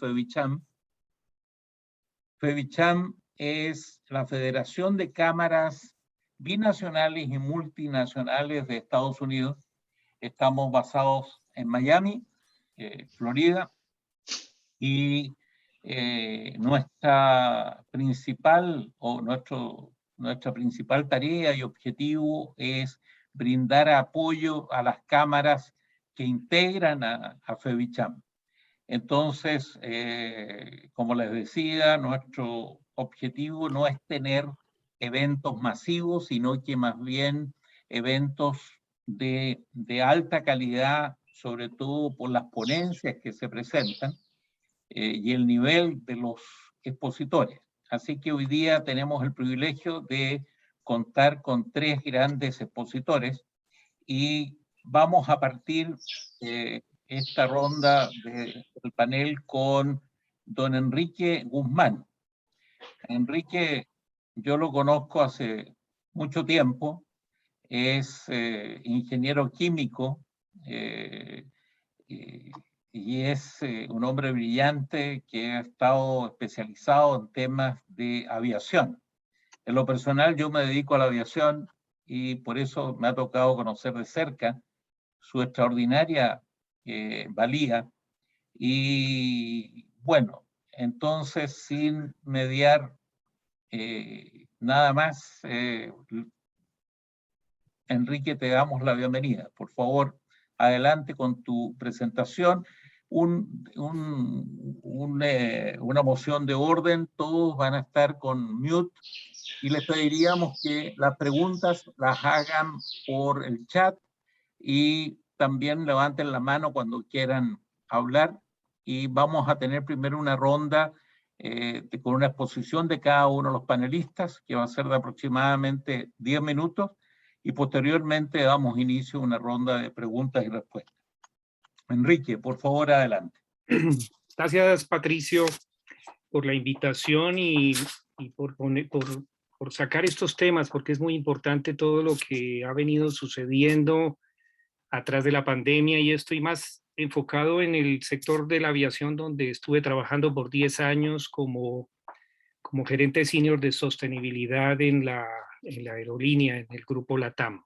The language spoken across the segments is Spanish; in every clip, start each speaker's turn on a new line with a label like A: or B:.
A: FEBICHAM. FEBICHAM es la Federación de Cámaras Binacionales y Multinacionales de Estados Unidos. Estamos basados en Miami, Florida, y nuestra principal tarea y objetivo es brindar apoyo a las cámaras que integran a FEBICHAM. Entonces, como les decía, nuestro objetivo no es tener eventos masivos, sino que más bien eventos de alta calidad, sobre todo por las ponencias que se presentan y el nivel de los expositores. Así que hoy día tenemos el privilegio de contar con 3 grandes expositores y vamos a partir esta ronda del panel con don Enrique Guzmán. Enrique, yo lo conozco hace mucho tiempo, es ingeniero químico y es un hombre brillante que ha estado especializado en temas de aviación. En lo personal, yo me dedico a la aviación y por eso me ha tocado conocer de cerca su extraordinaria valía. Y bueno, entonces, sin mediar nada más, Enrique, te damos la bienvenida. Por favor, adelante con tu presentación. Una moción de orden, todos van a estar con mute y les pediríamos que las preguntas las hagan por el chat y también levanten la mano cuando quieran hablar, y vamos a tener primero una ronda con una exposición de cada uno de los panelistas, que va a ser de aproximadamente 10 minutos, y posteriormente damos inicio a una ronda de preguntas y respuestas. Enrique, por favor, adelante.
B: Gracias, Patricio, por la invitación y por sacar estos temas, porque es muy importante todo lo que ha venido sucediendo atrás de la pandemia, y estoy más enfocado en el sector de la aviación, donde estuve trabajando por 10 años como gerente senior de sostenibilidad en la aerolínea, en el grupo LATAM.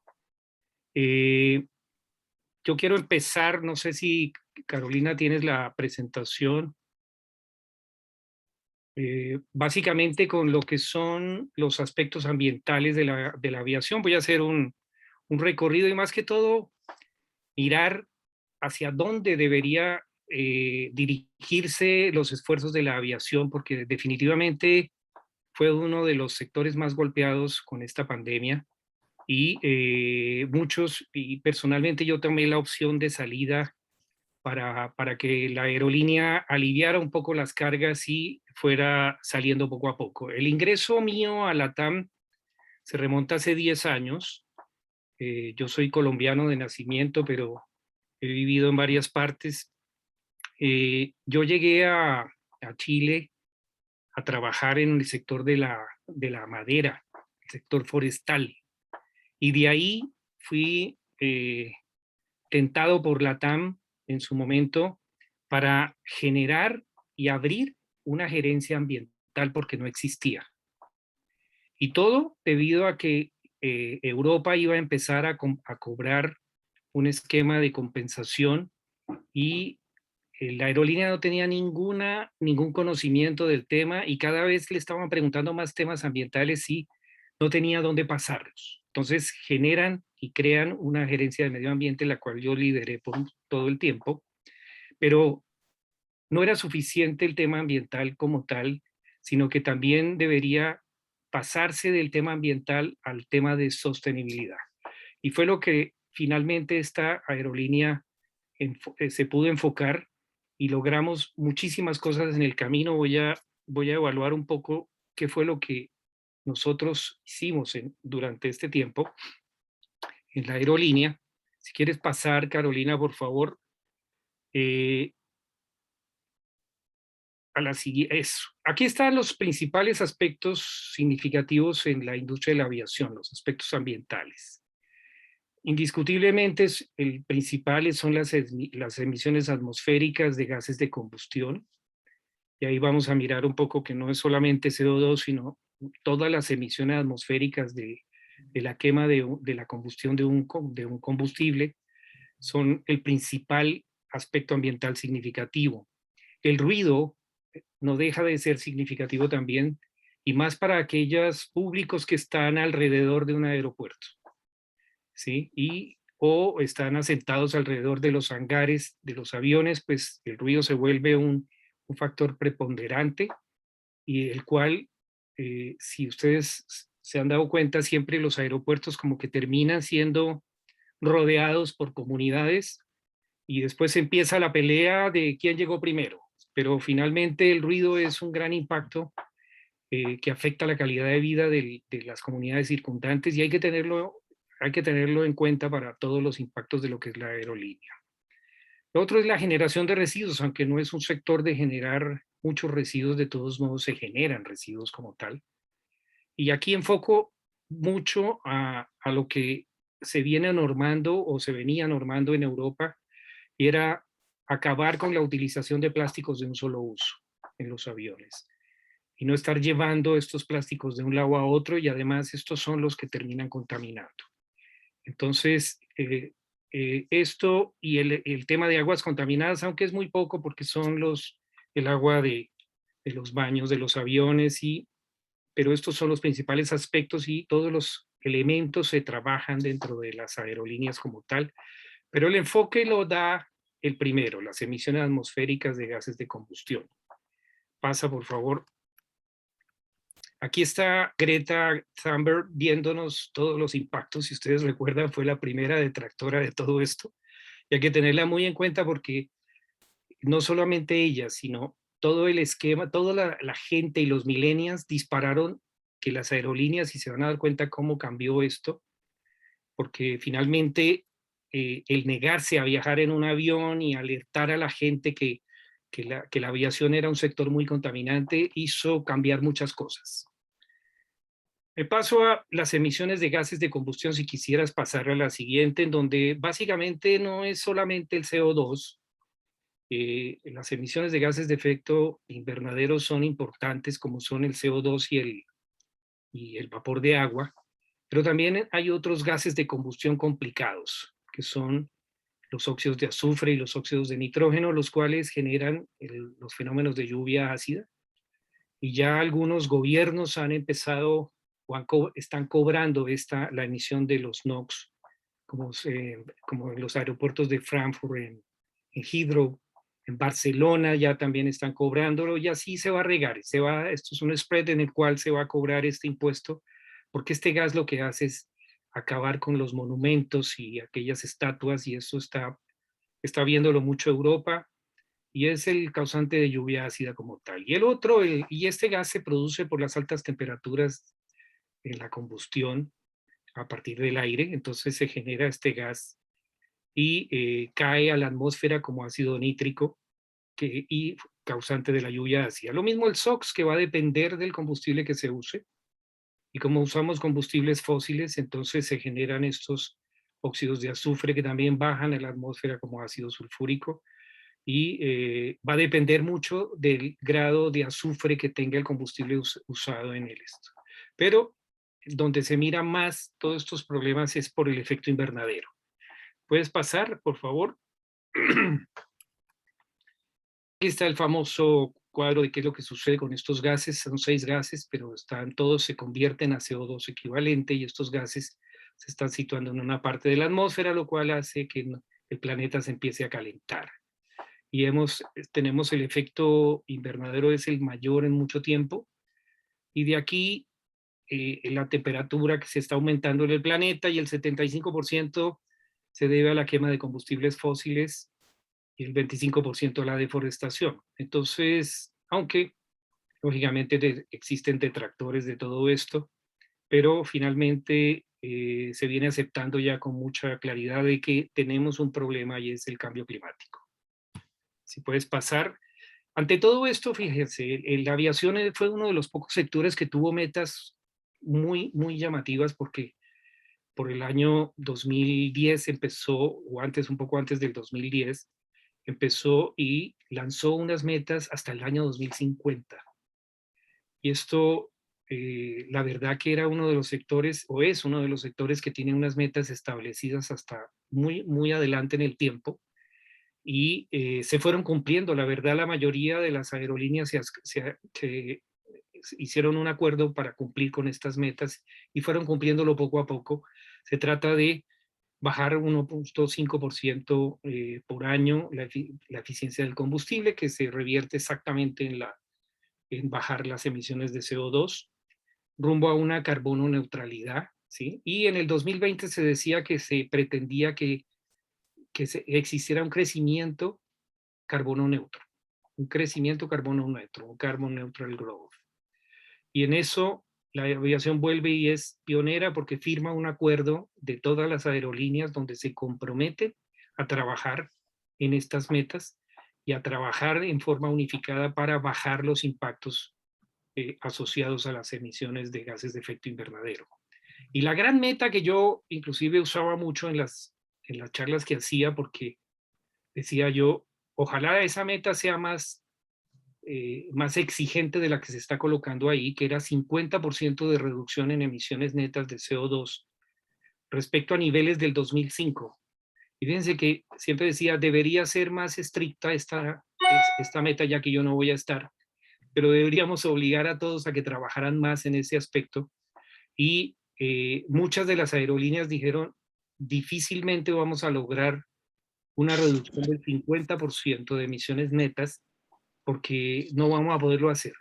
B: Yo quiero empezar, no sé si Carolina tienes la presentación, básicamente con lo que son los aspectos ambientales de la aviación. Voy a hacer un recorrido y más que todo mirar hacia dónde debería dirigirse los esfuerzos de la aviación, porque definitivamente fue uno de los sectores más golpeados con esta pandemia, y muchos, y personalmente yo tomé la opción de salida para que la aerolínea aliviara un poco las cargas y fuera saliendo poco a poco. El ingreso mío a LATAM se remonta hace 10 años. Yo soy colombiano de nacimiento, pero he vivido en varias partes. Yo llegué a Chile a trabajar en el sector de la madera, el sector forestal. Y de ahí fui tentado por LATAM en su momento para generar y abrir una gerencia ambiental porque no existía. Y todo debido a que Europa iba a empezar a cobrar un esquema de compensación y la aerolínea no tenía ningún conocimiento del tema, y cada vez le estaban preguntando más temas ambientales y no tenía dónde pasarlos. Entonces generan y crean una gerencia de medio ambiente, la cual yo lideré por todo el tiempo, pero no era suficiente el tema ambiental como tal, sino que también debería pasarse del tema ambiental al tema de sostenibilidad. Y fue lo que finalmente esta aerolínea se pudo enfocar, y logramos muchísimas cosas en el camino. Voy a evaluar un poco qué fue lo que nosotros hicimos durante este tiempo en la aerolínea. Si quieres pasar, Carolina, por favor, a la siguiente. Aquí están los principales aspectos significativos en la industria de la aviación, los aspectos ambientales. Indiscutiblemente, el principal son las emisiones atmosféricas de gases de combustión. Y ahí vamos a mirar un poco que no es solamente CO2, sino todas las emisiones atmosféricas de la quema de la combustión de un combustible son el principal aspecto ambiental significativo. El ruido no deja de ser significativo también, y más para aquellos públicos que están alrededor de un aeropuerto, ¿sí? O están asentados alrededor de los hangares de los aviones, pues el ruido se vuelve un factor preponderante, y el cual, si ustedes se han dado cuenta, siempre los aeropuertos como que terminan siendo rodeados por comunidades, y después empieza la pelea de quién llegó primero. Pero finalmente el ruido es un gran impacto que afecta la calidad de vida de las comunidades circundantes, y hay que tenerlo en cuenta para todos los impactos de lo que es la aerolínea. Lo otro es la generación de residuos, aunque no es un sector de generar muchos residuos, de todos modos se generan residuos como tal. Y aquí enfoco mucho a lo que se viene normando o se venía normando en Europa, y era acabar con la utilización de plásticos de un solo uso en los aviones y no estar llevando estos plásticos de un lado a otro, y además estos son los que terminan contaminando. Entonces, esto y el tema de aguas contaminadas, aunque es muy poco porque son el agua de los baños de los aviones, pero estos son los principales aspectos, y todos los elementos se trabajan dentro de las aerolíneas como tal, pero el enfoque lo da el primero, las emisiones atmosféricas de gases de combustión. Pasa, por favor. Aquí está Greta Thunberg viéndonos todos los impactos. Si ustedes recuerdan, fue la primera detractora de todo esto. Y hay que tenerla muy en cuenta porque no solamente ella, sino todo el esquema, toda la gente y los millennials dispararon que las aerolíneas, y se van a dar cuenta cómo cambió esto, porque finalmente el negarse a viajar en un avión y alertar a la gente que la aviación era un sector muy contaminante hizo cambiar muchas cosas. Me paso a las emisiones de gases de combustión, si quisieras pasar a la siguiente, en donde básicamente no es solamente el CO2. Las emisiones de gases de efecto invernadero son importantes, como son el CO2 y el vapor de agua, pero también hay otros gases de combustión complicados, que son los óxidos de azufre y los óxidos de nitrógeno, los cuales generan los fenómenos de lluvia ácida. Y ya algunos gobiernos han empezado están cobrando la emisión de los NOx, como en los aeropuertos de Frankfurt, en Heathrow, en Barcelona ya también están cobrándolo, y así se va a regar. Esto es un spread en el cual se va a cobrar este impuesto, porque este gas lo que hace es acabar con los monumentos y aquellas estatuas, y eso está viéndolo mucho Europa, y es el causante de lluvia ácida como tal. Y y este gas se produce por las altas temperaturas en la combustión a partir del aire, entonces se genera este gas y cae a la atmósfera como ácido nítrico y causante de la lluvia ácida. Lo mismo el SOx, que va a depender del combustible que se use, y como usamos combustibles fósiles, entonces se generan estos óxidos de azufre que también bajan a la atmósfera como ácido sulfúrico, y va a depender mucho del grado de azufre que tenga el combustible usado en el esto. Pero donde se mira más todos estos problemas es por el efecto invernadero. ¿Puedes pasar, por favor? Aquí está el famoso cuadro de qué es lo que sucede con estos gases. Son 6 gases, pero todos se convierten a CO2 equivalente, y estos gases se están situando en una parte de la atmósfera, lo cual hace que el planeta se empiece a calentar. Y tenemos el efecto invernadero, es el mayor en mucho tiempo, y de aquí la temperatura que se está aumentando en el planeta, y el 75% se debe a la quema de combustibles fósiles y el 25% a la deforestación. Entonces, aunque lógicamente existen detractores de todo esto, pero finalmente se viene aceptando ya con mucha claridad de que tenemos un problema, y es el cambio climático. Si puedes pasar. Ante todo esto, fíjense, la aviación fue uno de los pocos sectores que tuvo metas muy, muy llamativas, porque por el año 2010 empezó, o antes, un poco antes del 2010, empezó y lanzó unas metas hasta el año 2050. Y esto, la verdad que era uno de los sectores, o es uno de los sectores que tiene unas metas establecidas hasta muy, muy adelante en el tiempo, y se fueron cumpliendo. La verdad, la mayoría de las aerolíneas se hicieron un acuerdo para cumplir con estas metas y fueron cumpliéndolo poco a poco. Se trata de bajar 1.5% por año la eficiencia del combustible, que se revierte exactamente en bajar las emisiones de CO2, rumbo a una carbono neutralidad, ¿sí? Y en el 2020 se decía que se pretendía que existiera un crecimiento carbono neutro, un crecimiento carbono neutro, un carbon neutral growth. Y en eso la aviación vuelve y es pionera porque firma un acuerdo de todas las aerolíneas donde se comprometen a trabajar en estas metas y a trabajar en forma unificada para bajar los impactos asociados a las emisiones de gases de efecto invernadero. Y la gran meta que yo inclusive usaba mucho en las charlas que hacía, porque decía yo, ojalá esa meta sea más exigente de la que se está colocando ahí, que era 50% de reducción en emisiones netas de CO2 respecto a niveles del 2005. Y fíjense que siempre decía, debería ser más estricta esta meta, ya que yo no voy a estar, pero deberíamos obligar a todos a que trabajaran más en ese aspecto. Y muchas de las aerolíneas dijeron, difícilmente vamos a lograr una reducción del 50% de emisiones netas porque no vamos a poderlo hacer.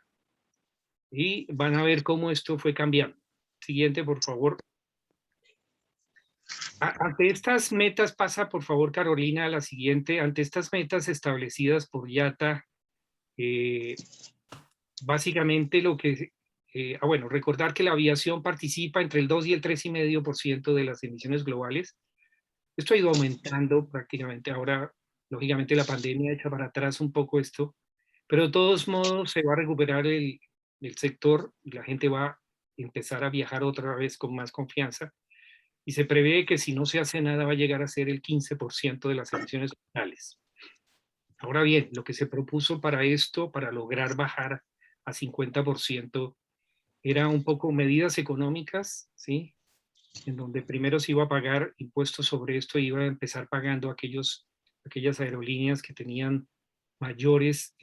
B: Y van a ver cómo esto fue cambiando. Siguiente, por favor. Ante estas metas, pasa por favor Carolina a la siguiente. Ante estas metas establecidas por IATA, básicamente lo que, bueno, recordar que la aviación participa entre el 2 y el 3,5% de las emisiones globales. Esto ha ido aumentando prácticamente. Ahora, lógicamente, la pandemia echa para atrás un poco esto, pero de todos modos se va a recuperar el sector y la gente va a empezar a viajar otra vez con más confianza. Y se prevé que si no se hace nada va a llegar a ser el 15% de las emisiones totales. Ahora bien, lo que se propuso para esto, para lograr bajar a 50%, era un poco medidas económicas, ¿sí? En donde primero se iba a pagar impuestos sobre esto y iba a empezar pagando aquellas aerolíneas que tenían mayores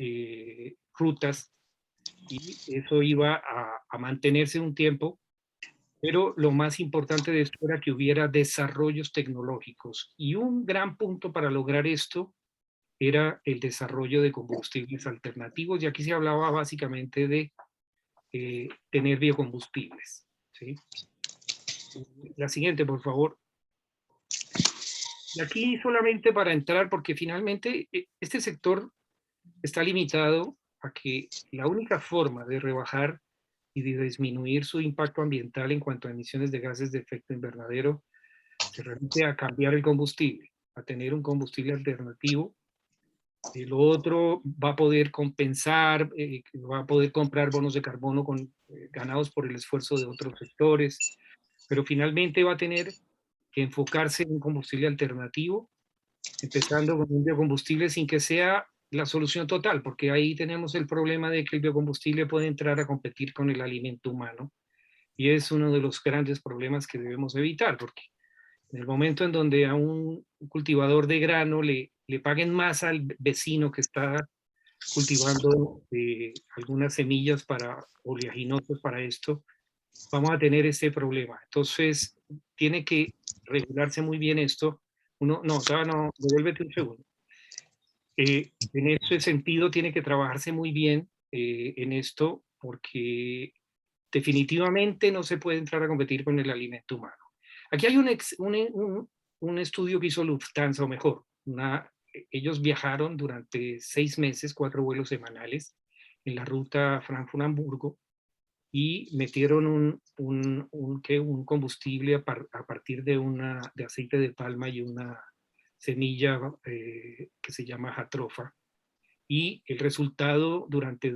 B: rutas, y eso iba a mantenerse un tiempo, pero lo más importante de esto era que hubiera desarrollos tecnológicos, y un gran punto para lograr esto era el desarrollo de combustibles alternativos, y aquí se hablaba básicamente de tener biocombustibles, ¿sí? La siguiente, por favor. Y aquí solamente para entrar, porque finalmente este sector está limitado a que la única forma de rebajar y de disminuir su impacto ambiental en cuanto a emisiones de gases de efecto invernadero se refiere a cambiar el combustible, a tener un combustible alternativo. Lo otro va a poder compensar, va a poder comprar bonos de carbono ganados por el esfuerzo de otros sectores, pero finalmente va a tener que enfocarse en un combustible alternativo, empezando con un biocombustible sin que sea la solución total, porque ahí tenemos el problema de que el biocombustible puede entrar a competir con el alimento humano, y es uno de los grandes problemas que debemos evitar, porque en el momento en donde a un cultivador de grano le paguen más al vecino que está cultivando algunas semillas oleaginosas para esto, vamos a tener ese problema. Entonces, tiene que regularse muy bien esto. Devuélvete un segundo. En ese sentido, tiene que trabajarse muy bien en esto, porque definitivamente no se puede entrar a competir con el alimento humano. Aquí hay un estudio que hizo Lufthansa, o mejor, ellos viajaron durante 6 meses, 4 vuelos semanales en la ruta Frankfurt-Hamburgo, y metieron un combustible a partir de aceite de palma y una semilla que se llama jatrofa. Y el resultado durante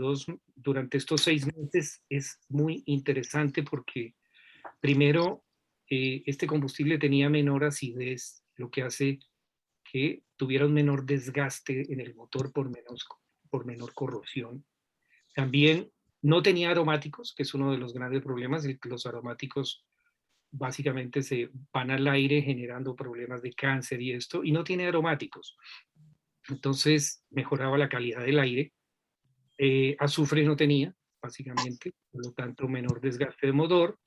B: estos 6 meses es muy interesante, porque primero este combustible tenía menor acidez, lo que hace que tuviera un menor desgaste en el motor por menor corrosión. También no tenía aromáticos, que es uno de los grandes problemas. Los aromáticos básicamente se van al aire generando problemas de cáncer y esto, y no tiene aromáticos. Entonces mejoraba la calidad del aire. Azufre no tenía, básicamente, por lo tanto menor desgaste de motor,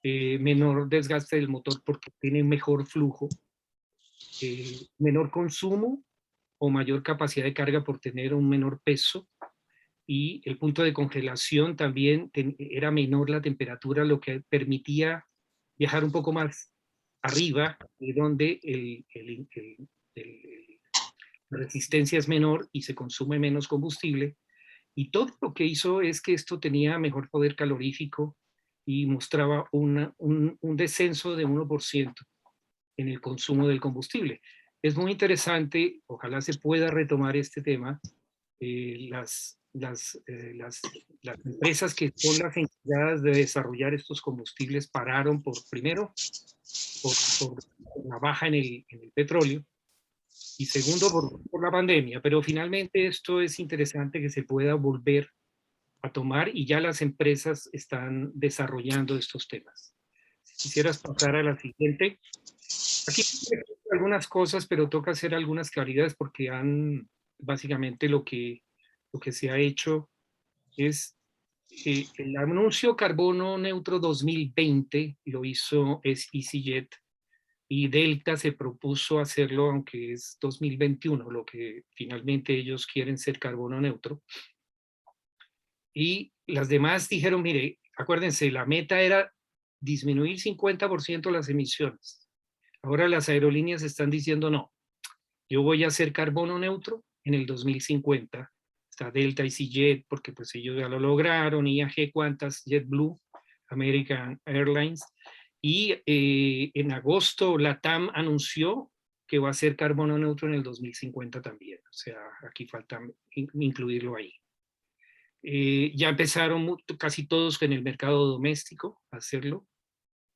B: menor desgaste del motor porque tiene mejor flujo, menor consumo o mayor capacidad de carga por tener un menor peso, y el punto de congelación también era menor la temperatura, lo que permitía viajar un poco más arriba, donde la resistencia es menor y se consume menos combustible. Y todo lo que hizo es que esto tenía mejor poder calorífico y mostraba un descenso de 1% en el consumo del combustible. Es muy interesante, ojalá se pueda retomar este tema. Las empresas que son las encargadas de desarrollar estos combustibles pararon primero por la baja en el petróleo, y segundo por la pandemia, pero finalmente esto es interesante que se pueda volver a tomar y ya las empresas están desarrollando estos temas. Si quisieras pasar a la siguiente. Aquí algunas cosas, pero toca hacer algunas claridades porque básicamente lo que se ha hecho es el anuncio Carbono Neutro 2020 lo hizo EasyJet, y Delta se propuso hacerlo, aunque es 2021, lo que finalmente ellos quieren ser carbono neutro. Y las demás dijeron, mire, acuérdense, la meta era disminuir 50% las emisiones. Ahora las aerolíneas están diciendo, no, yo voy a hacer carbono neutro en el 2050. Está Delta, EasyJet, porque pues ellos ya lo lograron, IAG, ¿cuántas? JetBlue, American Airlines. Y en agosto LATAM anunció que va a ser carbono neutro en el 2050 también. O sea, aquí falta incluirlo ahí. Ya empezaron casi todos en el mercado doméstico a hacerlo.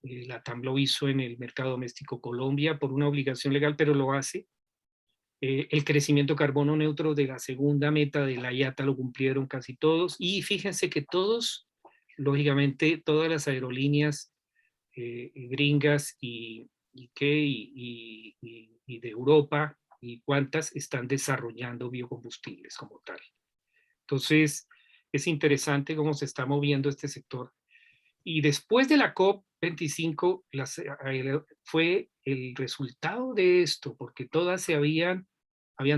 B: LATAM lo hizo en el mercado doméstico Colombia por una obligación legal, pero lo hace. El crecimiento carbono neutro de la segunda meta de la IATA lo cumplieron casi todos. Y fíjense que todos, lógicamente, todas las aerolíneas gringas y de Europa y cuántas están desarrollando biocombustibles como tal. Entonces, es interesante cómo se está moviendo este sector. Y después de la COP25 fue el resultado de esto, porque todas habían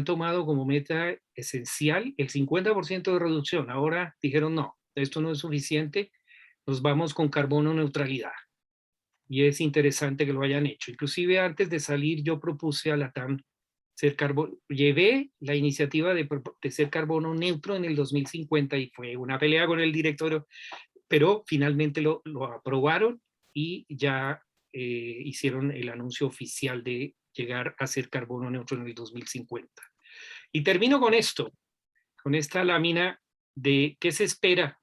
B: tomado como meta esencial el 50% de reducción. Ahora dijeron, no, esto no es suficiente, nos vamos con carbono neutralidad. Y es interesante que lo hayan hecho. Inclusive antes de salir yo propuse a LATAM llevé la iniciativa de ser carbono neutro en el 2050 y fue una pelea con el directorio, pero finalmente lo aprobaron y ya hicieron el anuncio oficial de llegar a ser carbono neutro en el 2050. Y termino con esto, con esta lámina de qué se espera.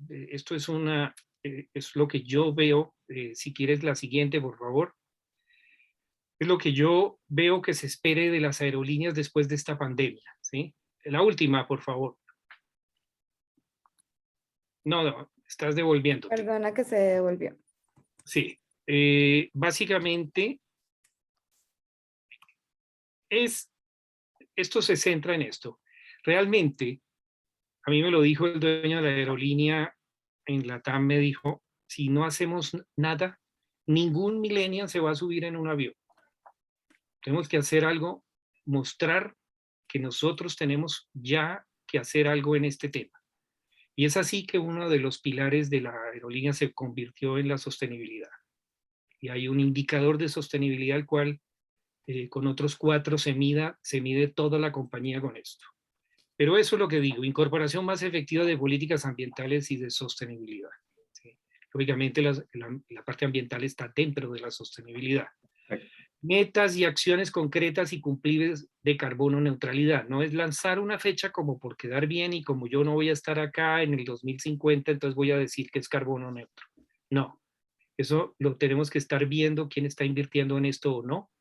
B: Esto es lo que yo veo. Si quieres la siguiente, por favor. Es lo que yo veo que se espere de las aerolíneas después de esta pandemia, ¿sí? La última, por favor. No, estás devolviéndote.
C: Perdona que se devolvió.
B: Sí. Básicamente, esto se centra en esto. Realmente, a mí me lo dijo el dueño de la aerolínea en LATAM, me dijo, si no hacemos nada, ningún millennial se va a subir en un avión. Tenemos que hacer algo, mostrar que nosotros tenemos ya que hacer algo en este tema. Y es así que uno de los pilares de la aerolínea se convirtió en la sostenibilidad. Y hay un indicador de sostenibilidad al cual con otros 4 se mide toda la compañía con esto. Pero eso es lo que digo, incorporación más efectiva de políticas ambientales y de sostenibilidad. ¿Sí? Lógicamente la parte ambiental está dentro de la sostenibilidad. Metas y acciones concretas y cumplibles de carbono neutralidad. No es lanzar una fecha como por quedar bien y como yo no voy a estar acá en el 2050, entonces voy a decir que es carbono neutro. No, eso lo tenemos que estar viendo quién está invirtiendo en esto o no.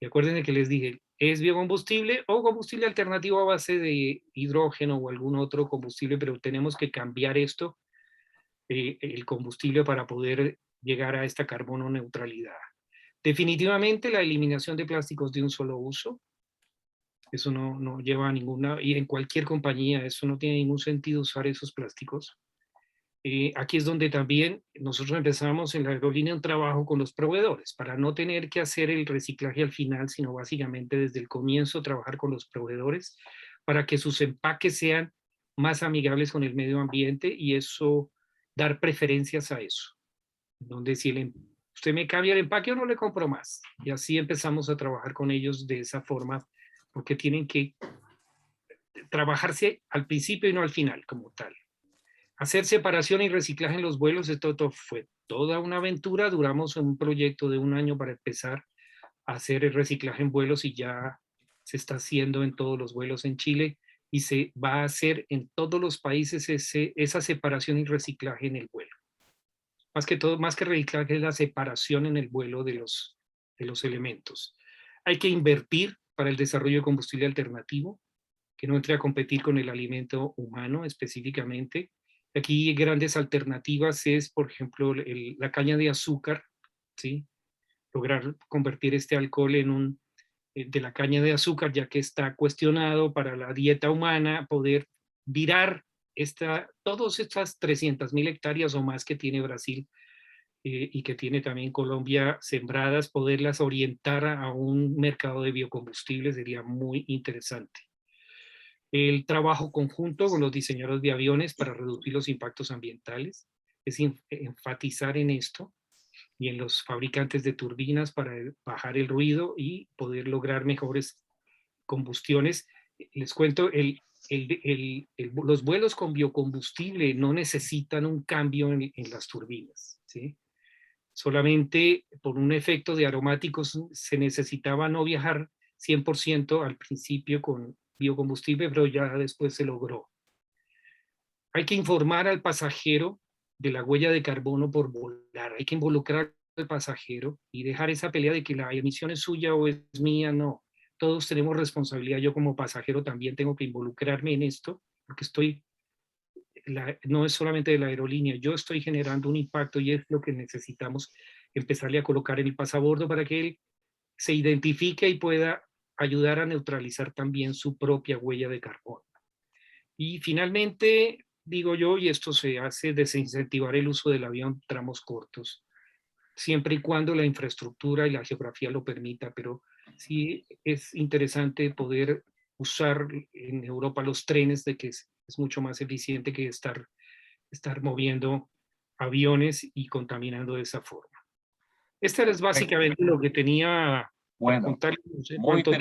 B: Y acuérdense que les dije, es biocombustible o combustible alternativo a base de hidrógeno o algún otro combustible, pero tenemos que cambiar esto, el combustible, para poder llegar a esta carbono neutralidad. Definitivamente la eliminación de plásticos de un solo uso, eso no lleva a ninguna, y en cualquier compañía, eso no tiene ningún sentido usar esos plásticos. Aquí es donde también nosotros empezamos en la aerolínea un trabajo con los proveedores para no tener que hacer el reciclaje al final, sino básicamente desde el comienzo trabajar con los proveedores para que sus empaques sean más amigables con el medio ambiente, y eso, dar preferencias a eso. Donde si usted me cambia el empaque, yo no le compro más. Y así empezamos a trabajar con ellos de esa forma, porque tienen que trabajarse al principio y no al final como tal. Hacer separación y reciclaje en los vuelos, esto fue toda una aventura. Duramos en un proyecto de 1 año para empezar a hacer el reciclaje en vuelos, y ya se está haciendo en todos los vuelos en Chile, y se va a hacer en todos los países esa separación y reciclaje en el vuelo. Más que todo, más que reciclaje, es la separación en el vuelo de los elementos. Hay que invertir para el desarrollo de combustible alternativo, que no entre a competir con el alimento humano específicamente. Aquí grandes alternativas es, por ejemplo, la caña de azúcar, ¿sí? Lograr convertir este alcohol de la caña de azúcar, ya que está cuestionado para la dieta humana, poder virar todas estas 300.000 hectáreas o más que tiene Brasil, y que tiene también Colombia sembradas, poderlas orientar a un mercado de biocombustibles sería muy interesante. El trabajo conjunto con los diseñadores de aviones para reducir los impactos ambientales, es enfatizar en esto, y en los fabricantes de turbinas para bajar el ruido y poder lograr mejores combustiones. Les cuento, los vuelos con biocombustible no necesitan un cambio en las turbinas, ¿sí? Solamente por un efecto de aromáticos se necesitaba no viajar 100% al principio con biocombustible, pero ya después se logró. Hay que informar al pasajero de la huella de carbono por volar. Hay que involucrar al pasajero y dejar esa pelea de que la emisión es suya o es mía. No, todos tenemos responsabilidad. Yo como pasajero también tengo que involucrarme en esto, porque no es solamente de la aerolínea, yo estoy generando un impacto, y es lo que necesitamos empezarle a colocar en el pasabordo para que él se identifique y pueda ayudar a neutralizar también su propia huella de carbono. Y finalmente, digo yo, y esto se hace, desincentivar el uso del avión tramos cortos, siempre y cuando la infraestructura y la geografía lo permita, pero sí es interesante poder usar en Europa los trenes, de que es mucho más eficiente que estar moviendo aviones y contaminando de esa forma. Este es básicamente lo que tenía para
A: Bueno,
B: contar. No sé cuánto.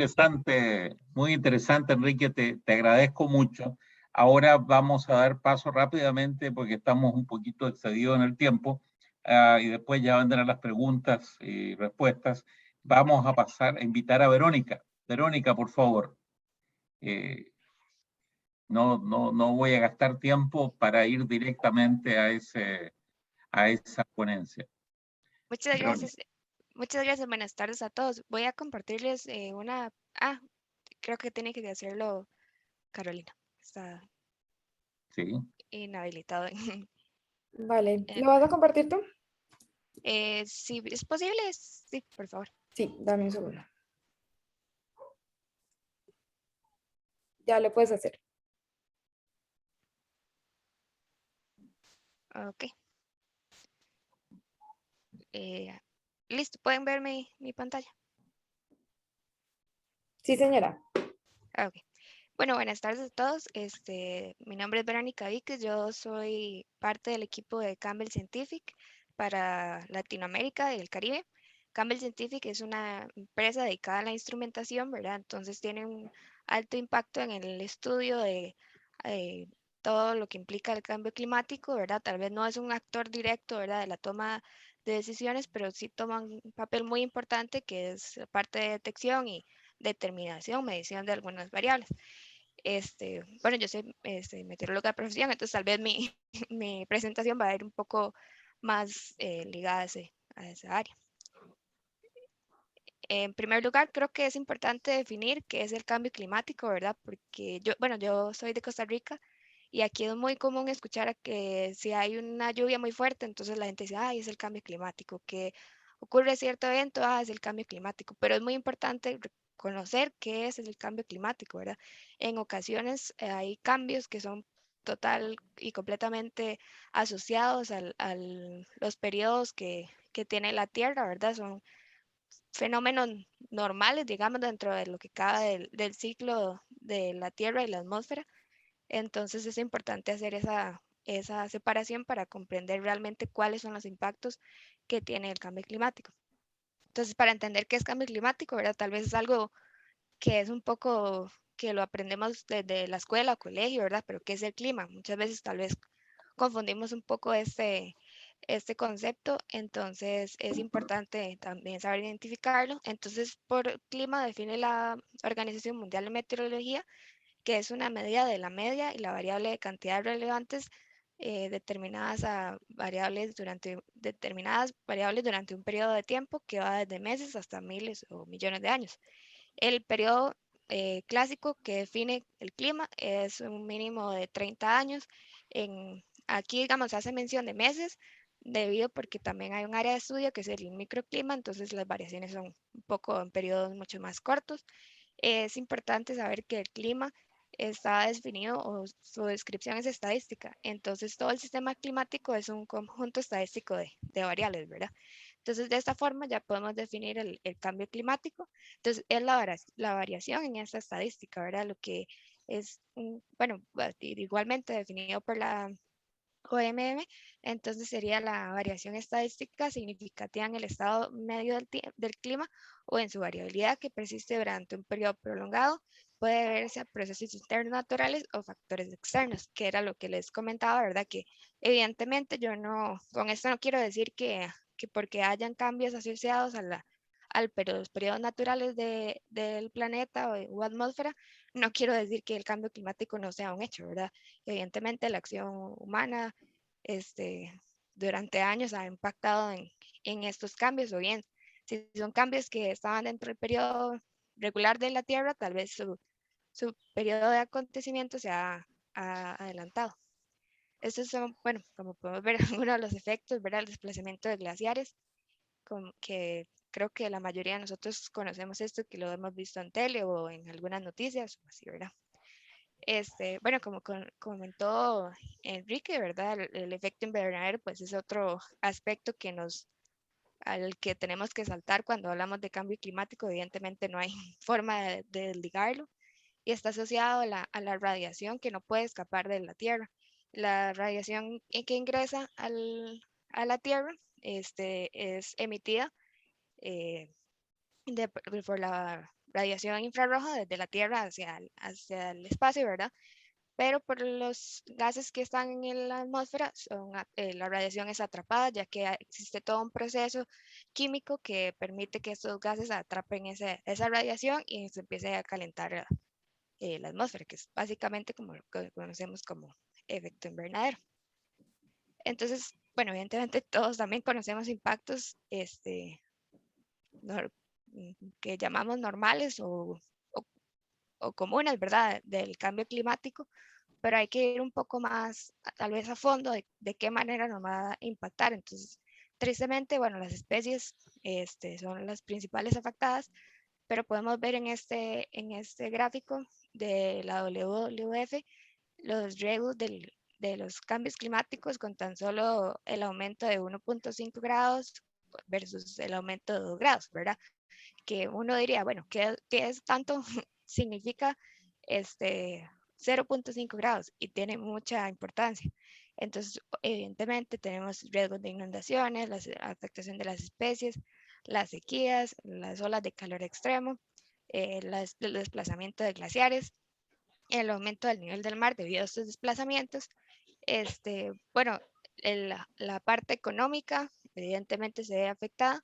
A: muy interesante, Enrique, te agradezco mucho. Ahora vamos a dar paso rápidamente porque estamos un poquito excedidos en el tiempo, y después ya vendrán las preguntas y respuestas. Vamos a pasar a invitar a Verónica. Verónica, por favor. No voy a gastar tiempo para ir directamente a esa ponencia.
C: Muchas
A: Verónica.
C: gracias. Muchas gracias. Buenas tardes a todos. Voy a compartirles creo que tiene que hacerlo Carolina. Está
A: Sí.
C: inhabilitado.
D: Vale,
C: Eh,
D: ¿lo vas a compartir tú?
C: si es posible, sí, por favor.
D: Sí, dame un segundo. Ya lo puedes hacer.
C: Ok. Listo, ¿pueden ver mi pantalla?
D: Sí, señora.
C: Ok. Bueno, buenas tardes a todos. Mi nombre es Verónica Víquez. Yo soy parte del equipo de Campbell Scientific para Latinoamérica y el Caribe. Campbell Scientific es una empresa dedicada a la instrumentación, ¿verdad? Entonces tiene un alto impacto en el estudio de eh, todo lo que implica el cambio climático, ¿verdad? Tal vez no es un actor directo, ¿verdad?, de la toma de decisiones, pero sí toma un papel muy importante que es la parte de detección y determinación, medición de algunas variables. Bueno, yo soy meteoróloga de profesión, entonces tal vez mi, mi presentación va a ir un poco más ligada a esa área. En primer lugar, creo que es importante definir qué es el cambio climático, ¿verdad? Porque yo soy de Costa Rica y aquí es muy común escuchar a que si hay una lluvia muy fuerte, entonces la gente dice, ay, es el cambio climático, que ocurre cierto evento, es el cambio climático, pero es muy importante conocer qué es el cambio climático, ¿verdad? En ocasiones hay cambios que son total y completamente asociados a los periodos que tiene la Tierra, ¿verdad? Son fenómenos normales, digamos, dentro de lo que cabe del ciclo de la Tierra y la atmósfera. Entonces es importante hacer esa separación para comprender realmente cuáles son los impactos que tiene el cambio climático. Entonces, para entender qué es cambio climático, ¿verdad? Tal vez es algo que es un poco que lo aprendemos desde la escuela o colegio, ¿verdad? Pero ¿qué es el clima? Muchas veces tal vez confundimos un poco este concepto, entonces es importante también saber identificarlo. Entonces, por clima define la Organización Mundial de Meteorología, que es una medida de la media y la variable de cantidades relevantes determinadas variables durante un periodo de tiempo que va desde meses hasta miles o millones de años. El periodo clásico que define el clima es un mínimo de 30 años. Aquí, digamos, se hace mención de meses, debido porque también hay un área de estudio que es el microclima, entonces las variaciones son un poco en periodos mucho más cortos. Es importante saber que el clima está definido o su descripción es estadística, entonces todo el sistema climático es un conjunto estadístico de variables, ¿verdad? Entonces, de esta forma ya podemos definir el cambio climático. Entonces, es la variación en esta estadística, ¿verdad? Lo que es, bueno, igualmente definido por la OMM, entonces sería la variación estadística significativa en el estado medio del clima o en su variabilidad que persiste durante un periodo prolongado. Puede deberse a procesos internos naturales o factores externos, que era lo que les comentaba, ¿verdad? Que evidentemente yo no, con esto no quiero decir que porque hayan cambios asociados los periodos naturales del planeta o atmósfera, no quiero decir que el cambio climático no sea un hecho, ¿verdad? Evidentemente la acción humana este, durante años ha impactado en estos cambios, o bien si son cambios que estaban dentro del periodo regular de la Tierra, tal vez su periodo de acontecimiento se ha adelantado. Estos son, bueno, como podemos ver, algunos de los efectos, ¿verdad? El desplazamiento de glaciares, que creo que la mayoría de nosotros conocemos esto, que lo hemos visto en tele o en algunas noticias, o así, ¿verdad? Bueno, como comentó Enrique, ¿verdad? El efecto invernadero, pues es otro aspecto al que tenemos que saltar cuando hablamos de cambio climático. Evidentemente no hay forma de desligarlo y está asociado a la radiación que no puede escapar de la Tierra. La radiación que ingresa a la Tierra es emitida eh, por la radiación infrarroja desde la Tierra hacia el espacio, ¿verdad? Pero por los gases que están en la atmósfera, la radiación es atrapada, ya que existe todo un proceso químico que permite que estos gases atrapen esa radiación y se empiece a calentar la atmósfera, que es básicamente como lo que conocemos como efecto invernadero. Entonces, bueno, evidentemente todos también conocemos impactos que llamamos normales o comunes, ¿verdad? Del cambio climático, pero hay que ir un poco más, tal vez a fondo, de qué manera nos va a impactar. Entonces, tristemente, bueno, las especies son las principales afectadas, pero podemos ver en este gráfico de la WWF los riesgos de los cambios climáticos con tan solo el aumento de 1.5 grados versus el aumento de 2 grados, ¿verdad? Que uno diría, bueno, ¿qué es tanto? Significa 0.5 grados y tiene mucha importancia. Entonces, evidentemente tenemos riesgos de inundaciones, la afectación de las especies, las sequías, las olas de calor extremo, el desplazamiento de glaciares, el aumento del nivel del mar debido a estos desplazamientos. Bueno, la parte económica evidentemente se ve afectada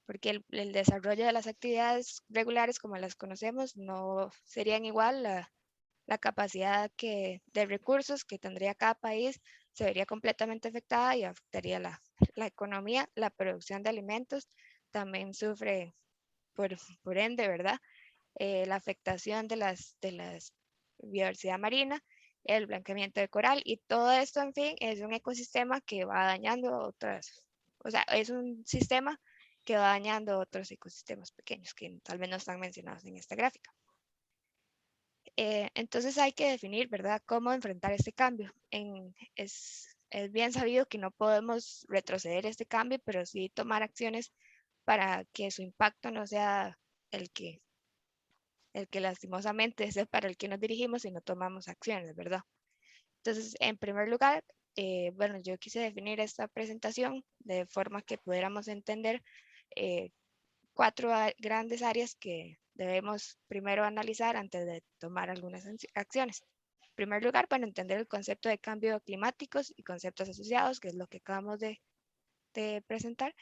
C: porque el desarrollo de las actividades regulares como las conocemos no serían igual, la capacidad de recursos que tendría cada país se vería completamente afectada y afectaría la economía, la producción de alimentos también sufre por ende, ¿verdad? La afectación de la biodiversidad marina, el blanqueamiento de coral y todo esto, en fin, es un ecosistema que va dañando otras, o sea, es un sistema que va dañando otros ecosistemas pequeños que tal vez no están mencionados en esta gráfica. Entonces hay que definir, ¿verdad?, cómo enfrentar este cambio. Es bien sabido que no podemos retroceder este cambio, pero sí tomar acciones para que su impacto no sea el que lastimosamente es para el que nos dirigimos si no tomamos acciones, ¿verdad? Entonces, en primer lugar, bueno, yo quise definir esta presentación de forma que pudiéramos entender 4 grandes áreas que debemos primero analizar antes de tomar algunas acciones. En primer lugar, para entender el concepto de cambio climáticos y conceptos asociados, que es lo que acabamos de presentar.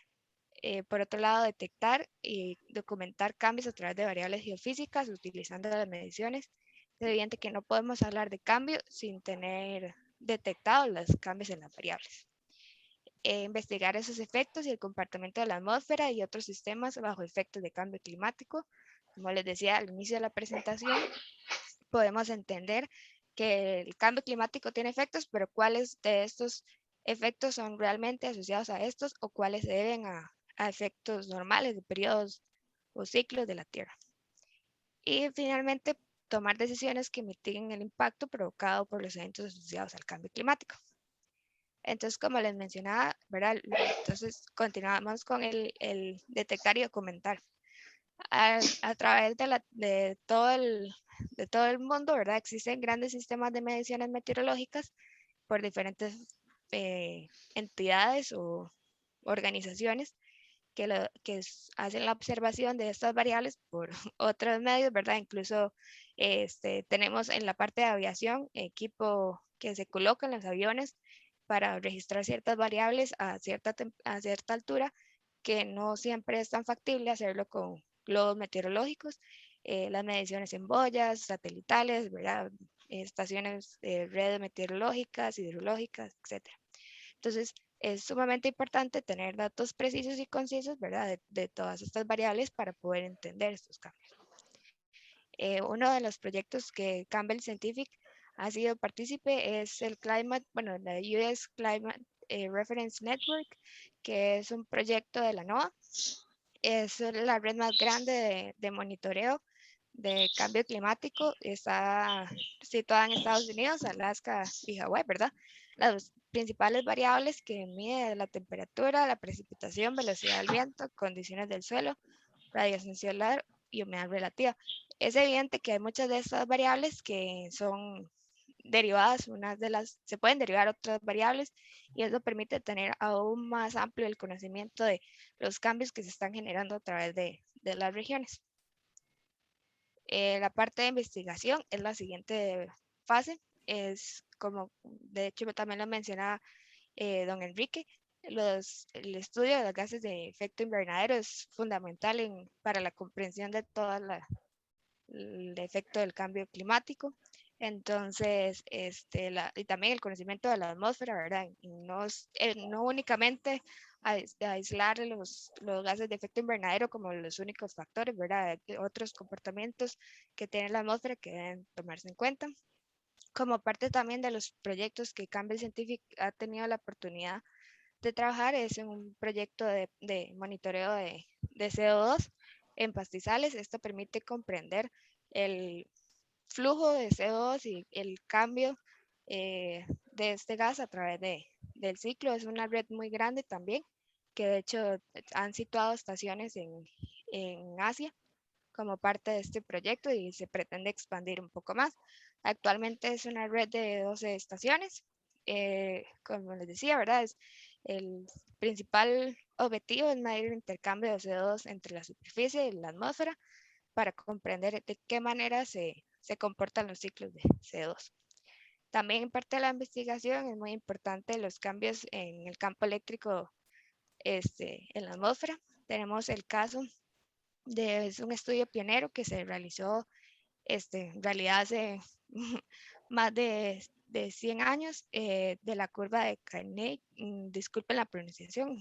C: Por otro lado, detectar y documentar cambios a través de variables geofísicas utilizando las mediciones. Es evidente que no podemos hablar de cambio sin tener detectados los cambios en las variables. Investigar esos efectos y el comportamiento de la atmósfera y otros sistemas bajo efectos de cambio climático. Como les decía al inicio de la presentación, podemos entender que el cambio climático tiene efectos, pero cuáles de estos efectos son realmente asociados a estos o cuáles se deben a efectos normales de periodos o ciclos de la Tierra. Y finalmente, tomar decisiones que mitiguen el impacto provocado por los eventos asociados al cambio climático. Entonces, como les mencionaba, ¿verdad? Entonces, continuamos con el detectar y documentar. A través de todo el mundo, ¿verdad? Existen grandes sistemas de mediciones meteorológicas por diferentes entidades o organizaciones que hacen la observación de estas variables por otros medios, ¿verdad? Incluso tenemos en la parte de aviación equipo que se coloca en los aviones para registrar ciertas variables a cierta altura, que no siempre es tan factible hacerlo con globos meteorológicos. Las mediciones en boyas, satelitales, ¿verdad? Estaciones de redes meteorológicas, hidrológicas, etc. Entonces, es sumamente importante tener datos precisos y concisos, ¿verdad? De todas estas variables para poder entender estos cambios. Uno de los proyectos que Campbell Scientific ha sido partícipe es el la US Climate Reference Network, que es un proyecto de la NOAA. Es la red más grande de monitoreo de cambio climático. Está situada en Estados Unidos, Alaska y Hawái, ¿verdad? Las principales variables que mide la temperatura, la precipitación, velocidad del viento, condiciones del suelo, radiación solar y humedad relativa. Es evidente que hay muchas de estas variables que son derivadas, se pueden derivar otras variables y eso permite tener aún más amplio el conocimiento de los cambios que se están generando a través de las regiones. La parte de investigación es la siguiente fase, es como de hecho también lo mencionaba don Enrique, el estudio de los gases de efecto invernadero es fundamental para la comprensión de todo el efecto del cambio climático. Entonces, y también el conocimiento de la atmósfera, ¿verdad? Y no únicamente aislar los gases de efecto invernadero como los únicos factores, ¿verdad? Hay otros comportamientos que tiene la atmósfera que deben tomarse en cuenta. Como parte también de los proyectos que Campbell Scientific ha tenido la oportunidad de trabajar es en un proyecto de monitoreo de CO2 en pastizales. Esto permite comprender el flujo de CO2 y el cambio de este gas a través del ciclo. Es una red muy grande también, que de hecho han situado estaciones en Asia como parte de este proyecto y se pretende expandir un poco más. Actualmente es una red de 12 estaciones. Como les decía, ¿verdad? El principal objetivo es medir el intercambio de CO2 entre la superficie y la atmósfera para comprender de qué manera se comportan los ciclos de CO2. También en parte de la investigación es muy importante los cambios en el campo eléctrico en la atmósfera. Tenemos el caso es un estudio pionero que se realizó en realidad hace más de 100 años, de la curva de Carnot, disculpen la pronunciación,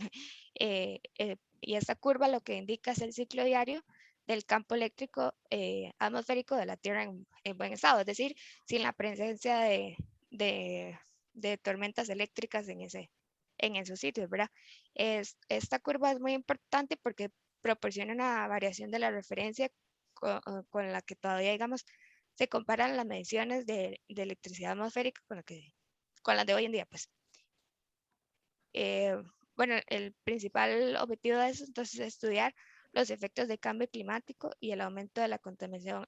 C: y esta curva lo que indica es el ciclo diario del campo eléctrico atmosférico de la Tierra en buen estado, es decir, sin la presencia de tormentas eléctricas en esos sitios, ¿verdad? Esta curva es muy importante porque proporciona una variación de la referencia con la que todavía, digamos, se comparan las mediciones de electricidad atmosférica con las de hoy en día, pues. Bueno, el principal objetivo de eso entonces es estudiar los efectos de cambio climático y el aumento de la contaminación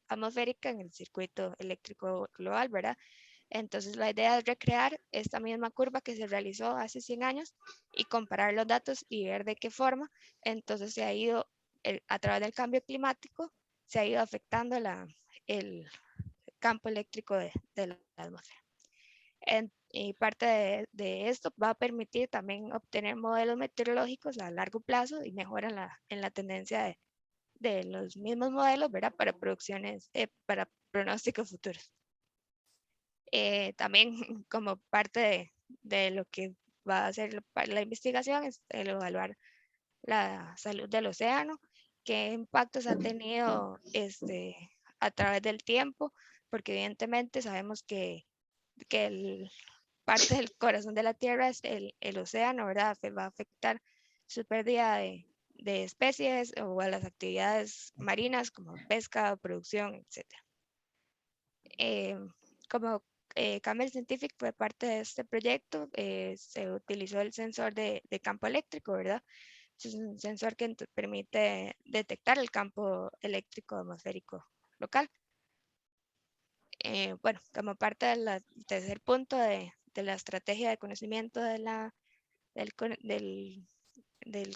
C: atmosférica en el circuito eléctrico global, ¿verdad? Entonces la idea es recrear esta misma curva que se realizó hace 100 años y comparar los datos y ver de qué forma entonces se ha ido, a través del cambio climático, se ha ido afectando el campo eléctrico de la atmósfera. Y parte de esto va a permitir también obtener modelos meteorológicos a largo plazo y mejora en la tendencia de los mismos modelos, ¿verdad? Para pronósticos futuros. También como parte de lo que va a hacer la investigación es el evaluar la salud del océano, qué impactos ha tenido a través del tiempo, porque evidentemente sabemos que parte del corazón de la Tierra es el océano, ¿verdad? Va a afectar su pérdida de especies o a las actividades marinas como pesca, producción, etc. Como Campbell Scientific fue parte de este proyecto, se utilizó el sensor de campo eléctrico, ¿verdad? Es un sensor que permite detectar el campo eléctrico atmosférico local. Bueno, como parte del tercer punto de la estrategia de conocimiento del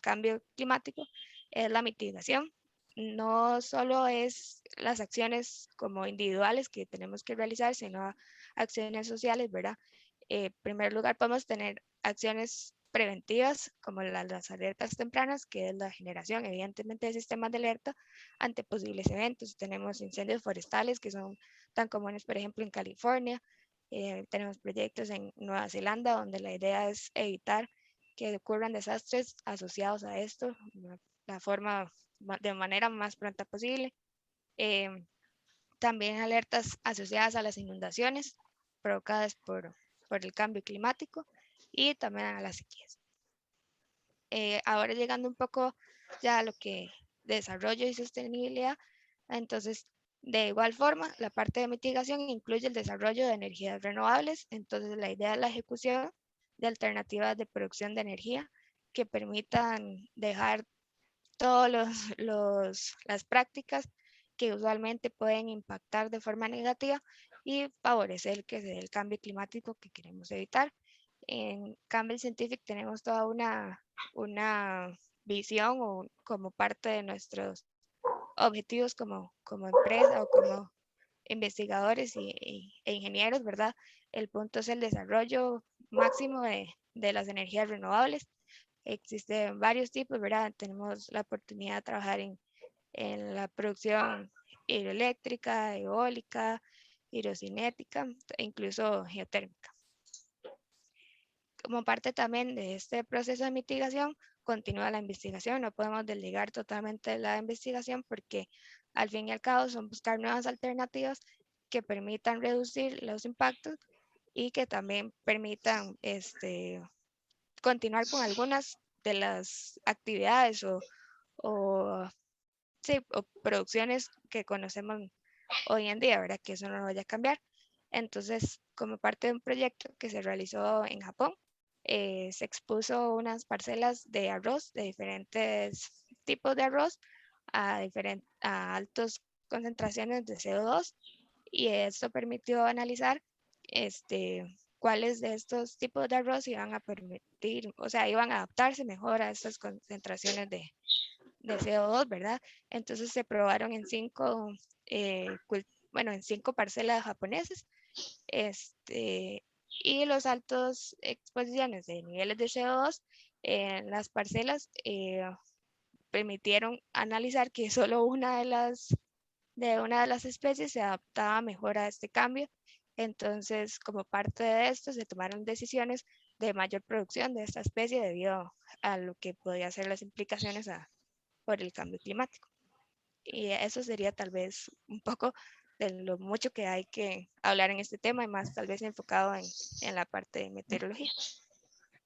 C: cambio climático, es la mitigación. No solo es las acciones como individuales que tenemos que realizar, sino acciones sociales, ¿verdad? En primer lugar, podemos tener acciones preventivas como las alertas tempranas, que es la generación, evidentemente, de sistemas de alerta ante posibles eventos. Tenemos incendios forestales que son tan comunes, por ejemplo, en California. Tenemos proyectos en Nueva Zelanda donde la idea es evitar que ocurran desastres asociados a esto de manera más pronta posible. También alertas asociadas a las inundaciones provocadas por el cambio climático y también a las sequías. Ahora llegando un poco ya a lo que desarrollo y sostenibilidad, entonces de igual forma la parte de mitigación incluye el desarrollo de energías renovables, entonces la idea es la ejecución de alternativas de producción de energía que permitan dejar todas las prácticas que usualmente pueden impactar de forma negativa y favorecer que se dé el cambio climático que queremos evitar. En Campbell Scientific tenemos toda una visión como parte de nuestros objetivos como empresa o como investigadores e ingenieros, ¿verdad? El punto es el desarrollo máximo de las energías renovables. Existen varios tipos, ¿verdad? Tenemos la oportunidad de trabajar en la producción hidroeléctrica, eólica, hidrocinética e incluso geotérmica. Como parte también de este proceso de mitigación, continúa la investigación. No podemos delegar totalmente la investigación porque al fin y al cabo son buscar nuevas alternativas que permitan reducir los impactos y que también permitan continuar con algunas de las actividades o producciones que conocemos hoy en día, ¿verdad? Que eso no vaya a cambiar. Entonces, como parte de un proyecto que se realizó en Japón, se expuso unas parcelas de arroz, de diferentes tipos de arroz, a altas concentraciones de CO2, y esto permitió analizar cuáles de estos tipos de arroz iban a permitir, o sea, iban a adaptarse mejor a estas concentraciones de CO2, ¿verdad? Entonces se probaron en en 5 parcelas japonesas, y los altos exposiciones de niveles de CO2 en las parcelas permitieron analizar que solo una de las especies se adaptaba mejor a este cambio. Entonces, como parte de esto, se tomaron decisiones de mayor producción de esta especie debido a lo que podía ser las implicaciones por el cambio climático. Y eso sería tal vez un poco de lo mucho que hay que hablar en este tema y más tal vez enfocado en la parte de meteorología.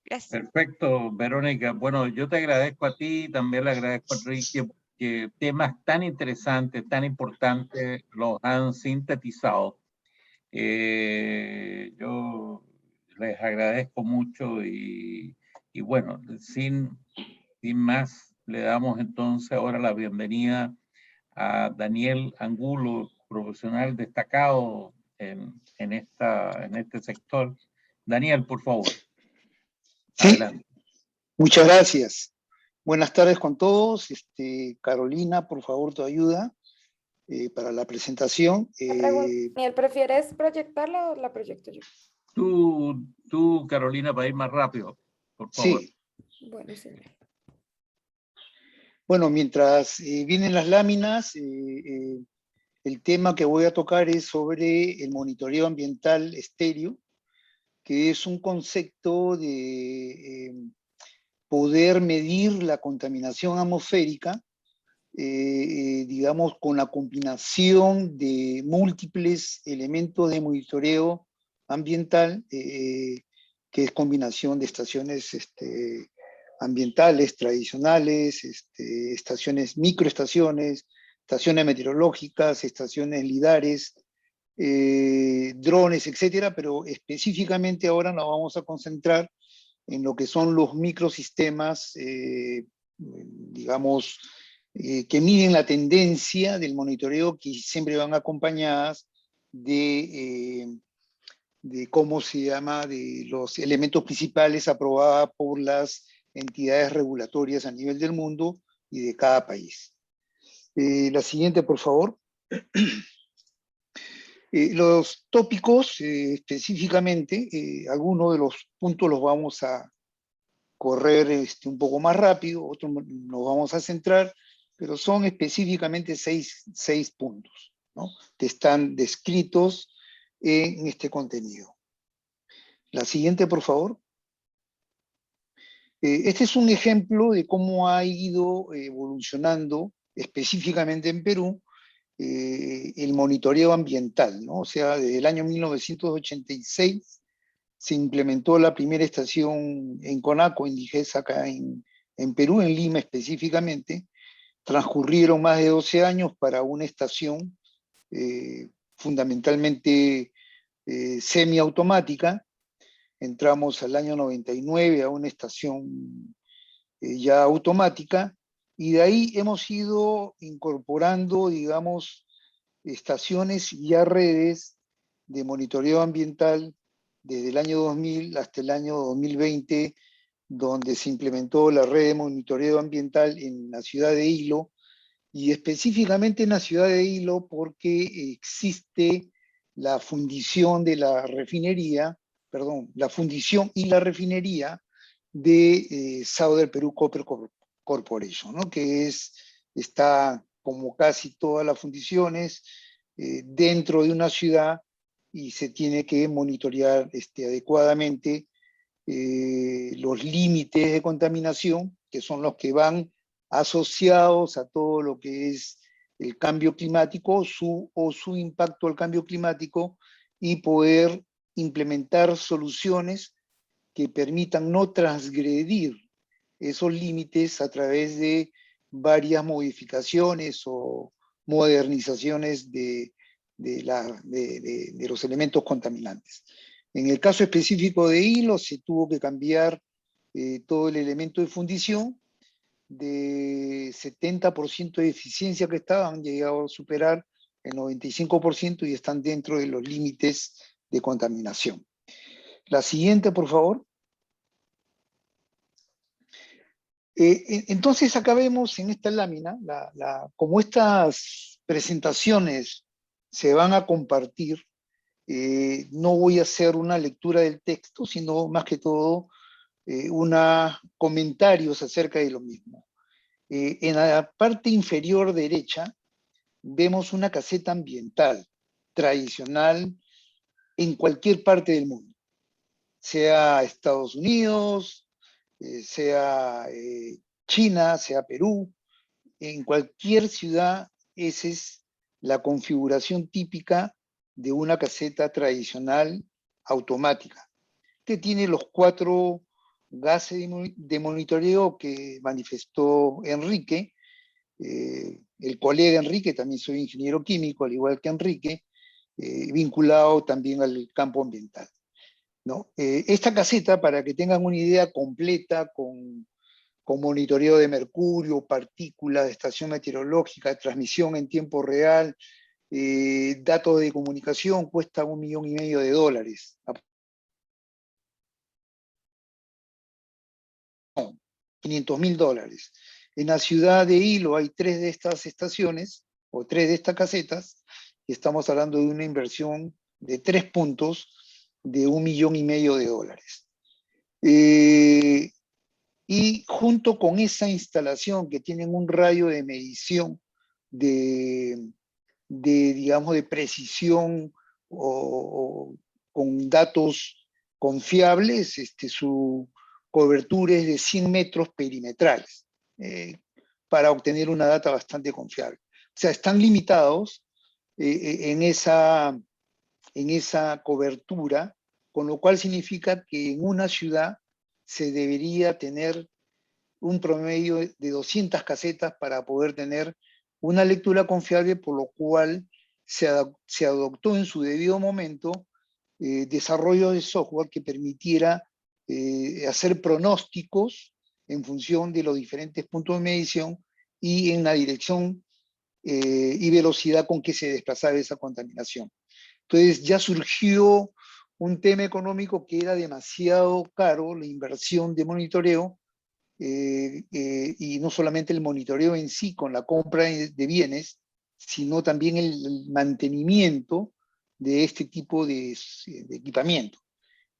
C: Gracias.
A: Perfecto, Verónica. Bueno, yo te agradezco a ti, también le agradezco a Enrique, que temas tan interesantes, tan importantes, los han sintetizado. Yo les agradezco mucho y bueno, sin más, le damos entonces ahora la bienvenida a Daniel Angulo, profesional destacado en este sector. Daniel, por favor,
E: Sí,
A: adelante.
E: muchas gracias. Buenas tardes con todos. Carolina, por favor, tu ayuda para la presentación.
D: Daniel, ¿prefieres proyectarla o la proyecto yo?
A: Tú, Carolina, para ir más rápido, por favor.
E: Sí.
D: Bueno, señor.
E: Bueno, mientras vienen las láminas, el tema que voy a tocar es sobre el monitoreo ambiental estéreo, que es un concepto de poder medir la contaminación atmosférica, digamos, con la combinación de múltiples elementos de monitoreo ambiental, que es combinación de estaciones ambientales tradicionales, microestaciones, estaciones meteorológicas, estaciones lidares, drones, etcétera, pero específicamente ahora nos vamos a concentrar en lo que son los microsistemas, digamos, que miden la tendencia del monitoreo, que siempre van acompañadas de cómo se llama, de los elementos principales aprobados por las entidades regulatorias a nivel del mundo y de cada país. La siguiente, por favor. Los tópicos, específicamente, algunos de los puntos los vamos a correr un poco más rápido, otros nos vamos a centrar, pero son específicamente seis puntos, ¿no?, que están descritos en este contenido. La siguiente, por favor. Este es un ejemplo de cómo ha ido evolucionando, específicamente en Perú, el monitoreo ambiental, ¿no? O sea, desde el año 1986 se implementó la primera estación en Conaco, en Digesa, acá en Perú, en Lima específicamente. Transcurrieron más de 12 años para una estación fundamentalmente semiautomática. Entramos al año 99 a una estación ya automática, y de ahí hemos ido incorporando, digamos, estaciones y ya redes de monitoreo ambiental desde el año 2000 hasta el año 2020, donde se implementó la red de monitoreo ambiental en la ciudad de Hilo, y específicamente en la ciudad de Hilo porque existe la fundición de la refinería, la fundición y la refinería de Southern Peru Copper Corporation, ¿no?, que está como casi todas las fundiciones dentro de una ciudad, y se tiene que monitorear adecuadamente los límites de contaminación, que son los que van asociados a todo lo que es el cambio climático o su impacto al cambio climático, y poder implementar soluciones que permitan no transgredir esos límites a través de varias modificaciones o modernizaciones de los elementos contaminantes. En el caso específico de Hilo, se tuvo que cambiar todo el elemento de fundición. De 70% de eficiencia que estaban, han llegado a superar el 95% y están dentro de los límites de contaminación. La siguiente, por favor. Entonces acá vemos en esta lámina, como estas presentaciones se van a compartir, no voy a hacer una lectura del texto, sino más que todo comentarios acerca de lo mismo. En la parte inferior derecha vemos una caseta ambiental tradicional en cualquier parte del mundo, sea Estados Unidos, sea China, sea Perú. En cualquier ciudad esa es la configuración típica de una caseta tradicional automática, que tiene los 4 gases de monitoreo que manifestó Enrique. El colega Enrique, también soy ingeniero químico, al igual que Enrique, vinculado también al campo ambiental, ¿no? Esta caseta, para que tengan una idea completa, con monitoreo de mercurio, partículas, de estación meteorológica, transmisión en tiempo real, datos de comunicación, cuesta $1,500,000. $500,000. En la ciudad de Hilo hay 3 de estas estaciones, o 3 de estas casetas, y estamos hablando de una inversión de 3 puntos de $1,500,000. Y junto con esa instalación, que tienen un radio de medición digamos, de precisión o con datos confiables, su cobertura es de 100 metros perimetrales, para obtener una data bastante confiable. O sea, están limitados en esa cobertura, con lo cual significa que en una ciudad se debería tener un promedio de 200 casetas para poder tener una lectura confiable, por lo cual se adoptó en su debido momento desarrollo de software que permitiera hacer pronósticos en función de los diferentes puntos de medición y en la dirección y velocidad con que se desplazaba esa contaminación. Entonces ya surgió un tema económico que era demasiado caro, la inversión de monitoreo, y no solamente el monitoreo en sí con la compra de bienes, sino también el mantenimiento de este tipo de equipamiento.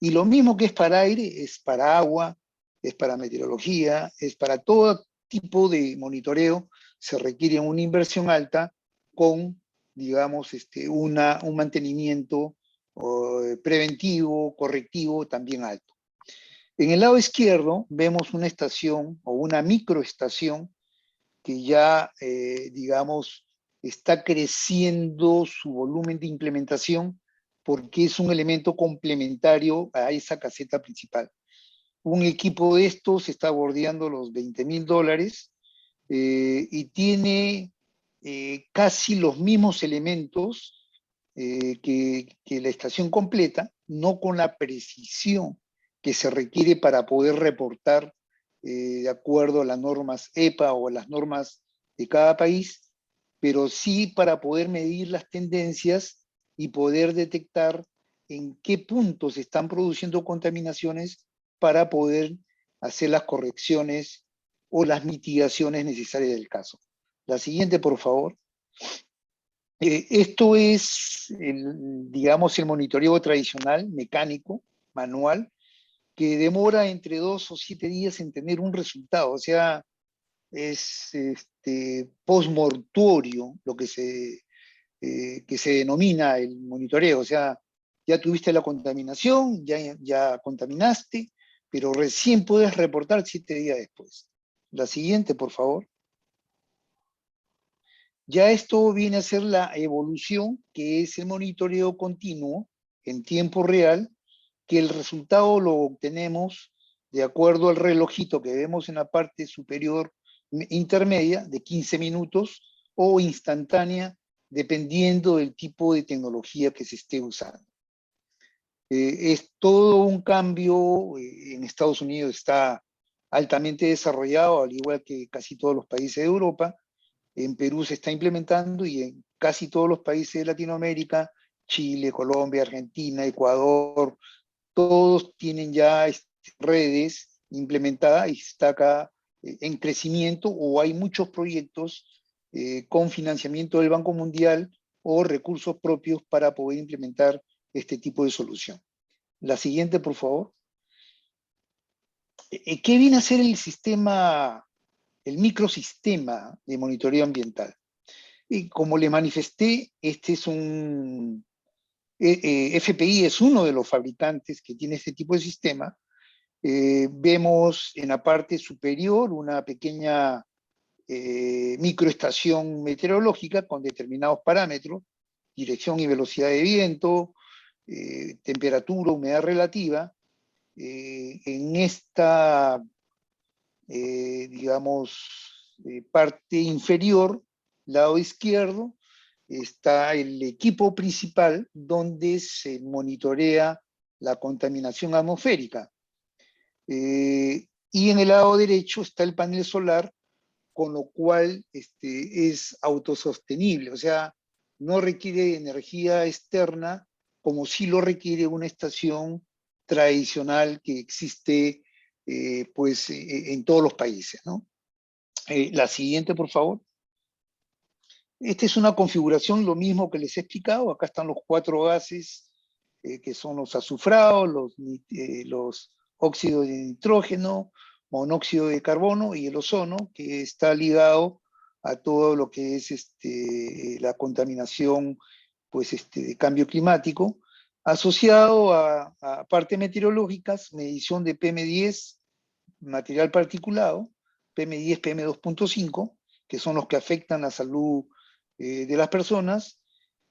E: Y lo mismo que es para aire, es para agua, es para meteorología, es para todo tipo de monitoreo, se requiere una inversión alta con, digamos, un mantenimiento preventivo, correctivo también alto. En el lado izquierdo vemos una estación o una microestación que ya, digamos, está creciendo su volumen de implementación porque es un elemento complementario a esa caseta principal. Un equipo de estos está bordeando los $20,000 y tiene casi los mismos elementos que la estación completa, no con la precisión que se requiere para poder reportar de acuerdo a las normas EPA o a las normas de cada país, pero sí para poder medir las tendencias y poder detectar en qué puntos se están produciendo contaminaciones para poder hacer las correcciones o las mitigaciones necesarias del caso. La siguiente, por favor. Esto es, digamos, el monitoreo tradicional, mecánico, manual, que demora entre 2 o 7 días en tener un resultado. O sea, es post-mortuorio lo que se denomina el monitoreo. O sea, ya tuviste la contaminación, ya contaminaste, pero recién puedes reportar 7 días después. La siguiente, por favor. Ya esto viene a ser la evolución, que es el monitoreo continuo en tiempo real, que el resultado lo obtenemos de acuerdo al relojito que vemos en la parte superior intermedia de 15 minutos o instantánea, dependiendo del tipo de tecnología que se esté usando. Es todo un cambio. En Estados Unidos está altamente desarrollado, al igual que casi todos los países de Europa. En Perú se está implementando y en casi todos los países de Latinoamérica, Chile, Colombia, Argentina, Ecuador, todos tienen ya redes implementadas y está acá en crecimiento, o hay muchos proyectos con financiamiento del Banco Mundial o recursos propios para poder implementar este tipo de solución. La siguiente, por favor. ¿Qué viene a ser el sistema, el microsistema de monitoreo ambiental? Y como le manifesté, este es un FPI, es uno de los fabricantes que tiene este tipo de sistema. Vemos en la parte superior una pequeña microestación meteorológica con determinados parámetros, dirección y velocidad de viento, temperatura, humedad relativa. En esta, digamos, parte inferior, lado izquierdo, está el equipo principal donde se monitorea la contaminación atmosférica. Y en el lado derecho está el panel solar, con lo cual es autosostenible, o sea, no requiere energía externa como sí lo requiere una estación tradicional que existe pues, en todos los países, ¿no? La siguiente, por favor. Esta es una configuración, lo mismo que les he explicado. Acá están los 4 gases que son los azufrados, los óxidos de nitrógeno, monóxido de carbono y el ozono, que está ligado a todo lo que es la contaminación pues, de cambio climático, asociado a partes meteorológicas, medición de PM10, material particulado, PM10, PM2.5, que son los que afectan la salud de las personas,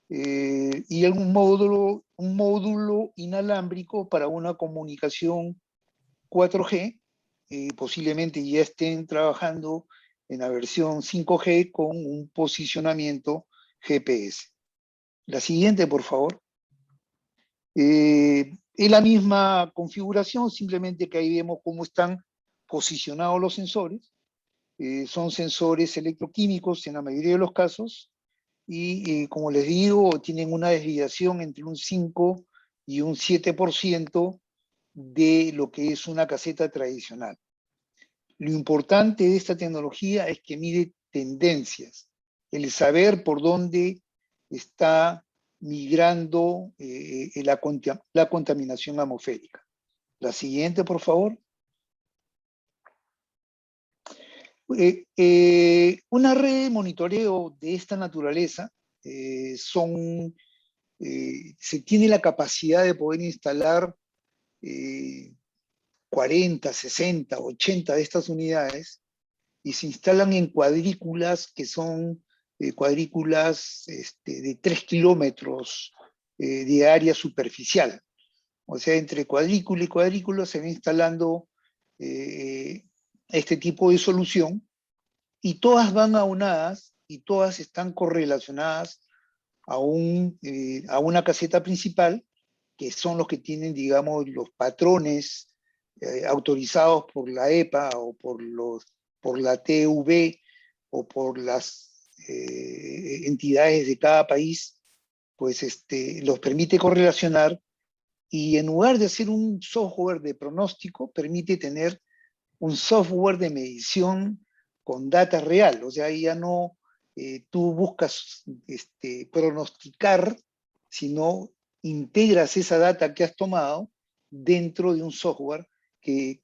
E: y un módulo inalámbrico para una comunicación 4G, posiblemente ya estén trabajando en la versión 5G con un posicionamiento GPS. La siguiente, por favor. Es la misma configuración, simplemente que ahí vemos cómo están posicionados los sensores. Son sensores electroquímicos en la mayoría de los casos, y como les digo, tienen una desviación entre un 5 y un 7% de lo que es una caseta tradicional. Lo importante de esta tecnología es que mide tendencias, el saber por dónde está migrando la contaminación atmosférica. La siguiente, por favor. Una red de monitoreo de esta naturaleza se tiene la capacidad de poder instalar 40, 60, 80 de estas unidades, y se instalan en cuadrículas que son cuadrículas de 3 kilómetros de área superficial. O sea, entre cuadrícula y cuadrícula se va instalando este tipo de solución, y todas van aunadas y todas están correlacionadas a una caseta principal, que son los que tienen, digamos, los patrones autorizados por la EPA o por la TÜV o por las entidades de cada país, pues los permite correlacionar, y en lugar de hacer un software de pronóstico, permite tener un software de medición con data real. O sea, ahí ya no tú buscas pronosticar, sino integras esa data que has tomado dentro de un software que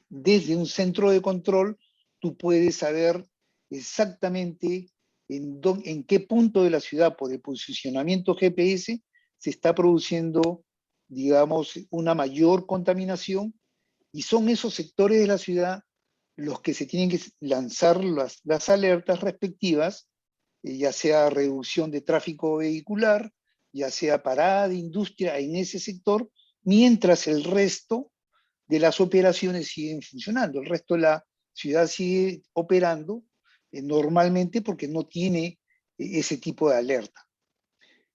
E: desde un centro de control tú puedes saber exactamente en qué punto de la ciudad, por el posicionamiento GPS, se está produciendo, digamos, una mayor contaminación, y son esos sectores de la ciudad los que se tienen que lanzar las alertas respectivas, ya sea reducción de tráfico vehicular, ya sea parada de industria en ese sector, mientras el resto de las operaciones siguen funcionando. El resto de la ciudad sigue operando normalmente porque no tiene ese tipo de alerta.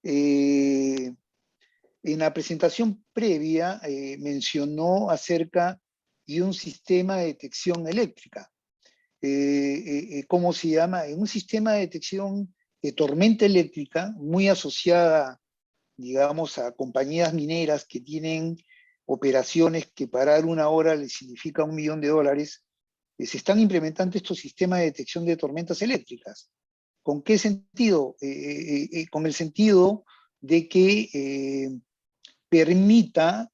E: En la presentación previa mencionó acerca de un sistema de detección eléctrica. ¿Cómo se llama? Un sistema de detección de tormenta eléctrica muy asociada, digamos, a compañías mineras que tienen operaciones que parar 1 hora les significa $1 millón. Se están implementando estos sistemas de detección de tormentas eléctricas. ¿Con qué sentido? Con el sentido de que permita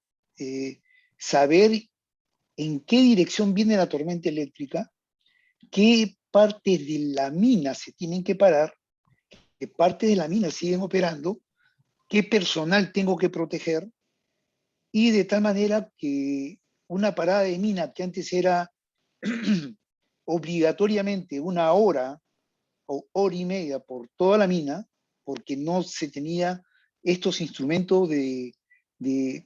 E: saber en qué dirección viene la tormenta eléctrica, qué partes de la mina se tienen que parar, qué partes de la mina siguen operando, qué personal tengo que proteger, y de tal manera que una parada de mina que antes era obligatoriamente 1 hora o hora y media por toda la mina, porque no se tenía estos instrumentos de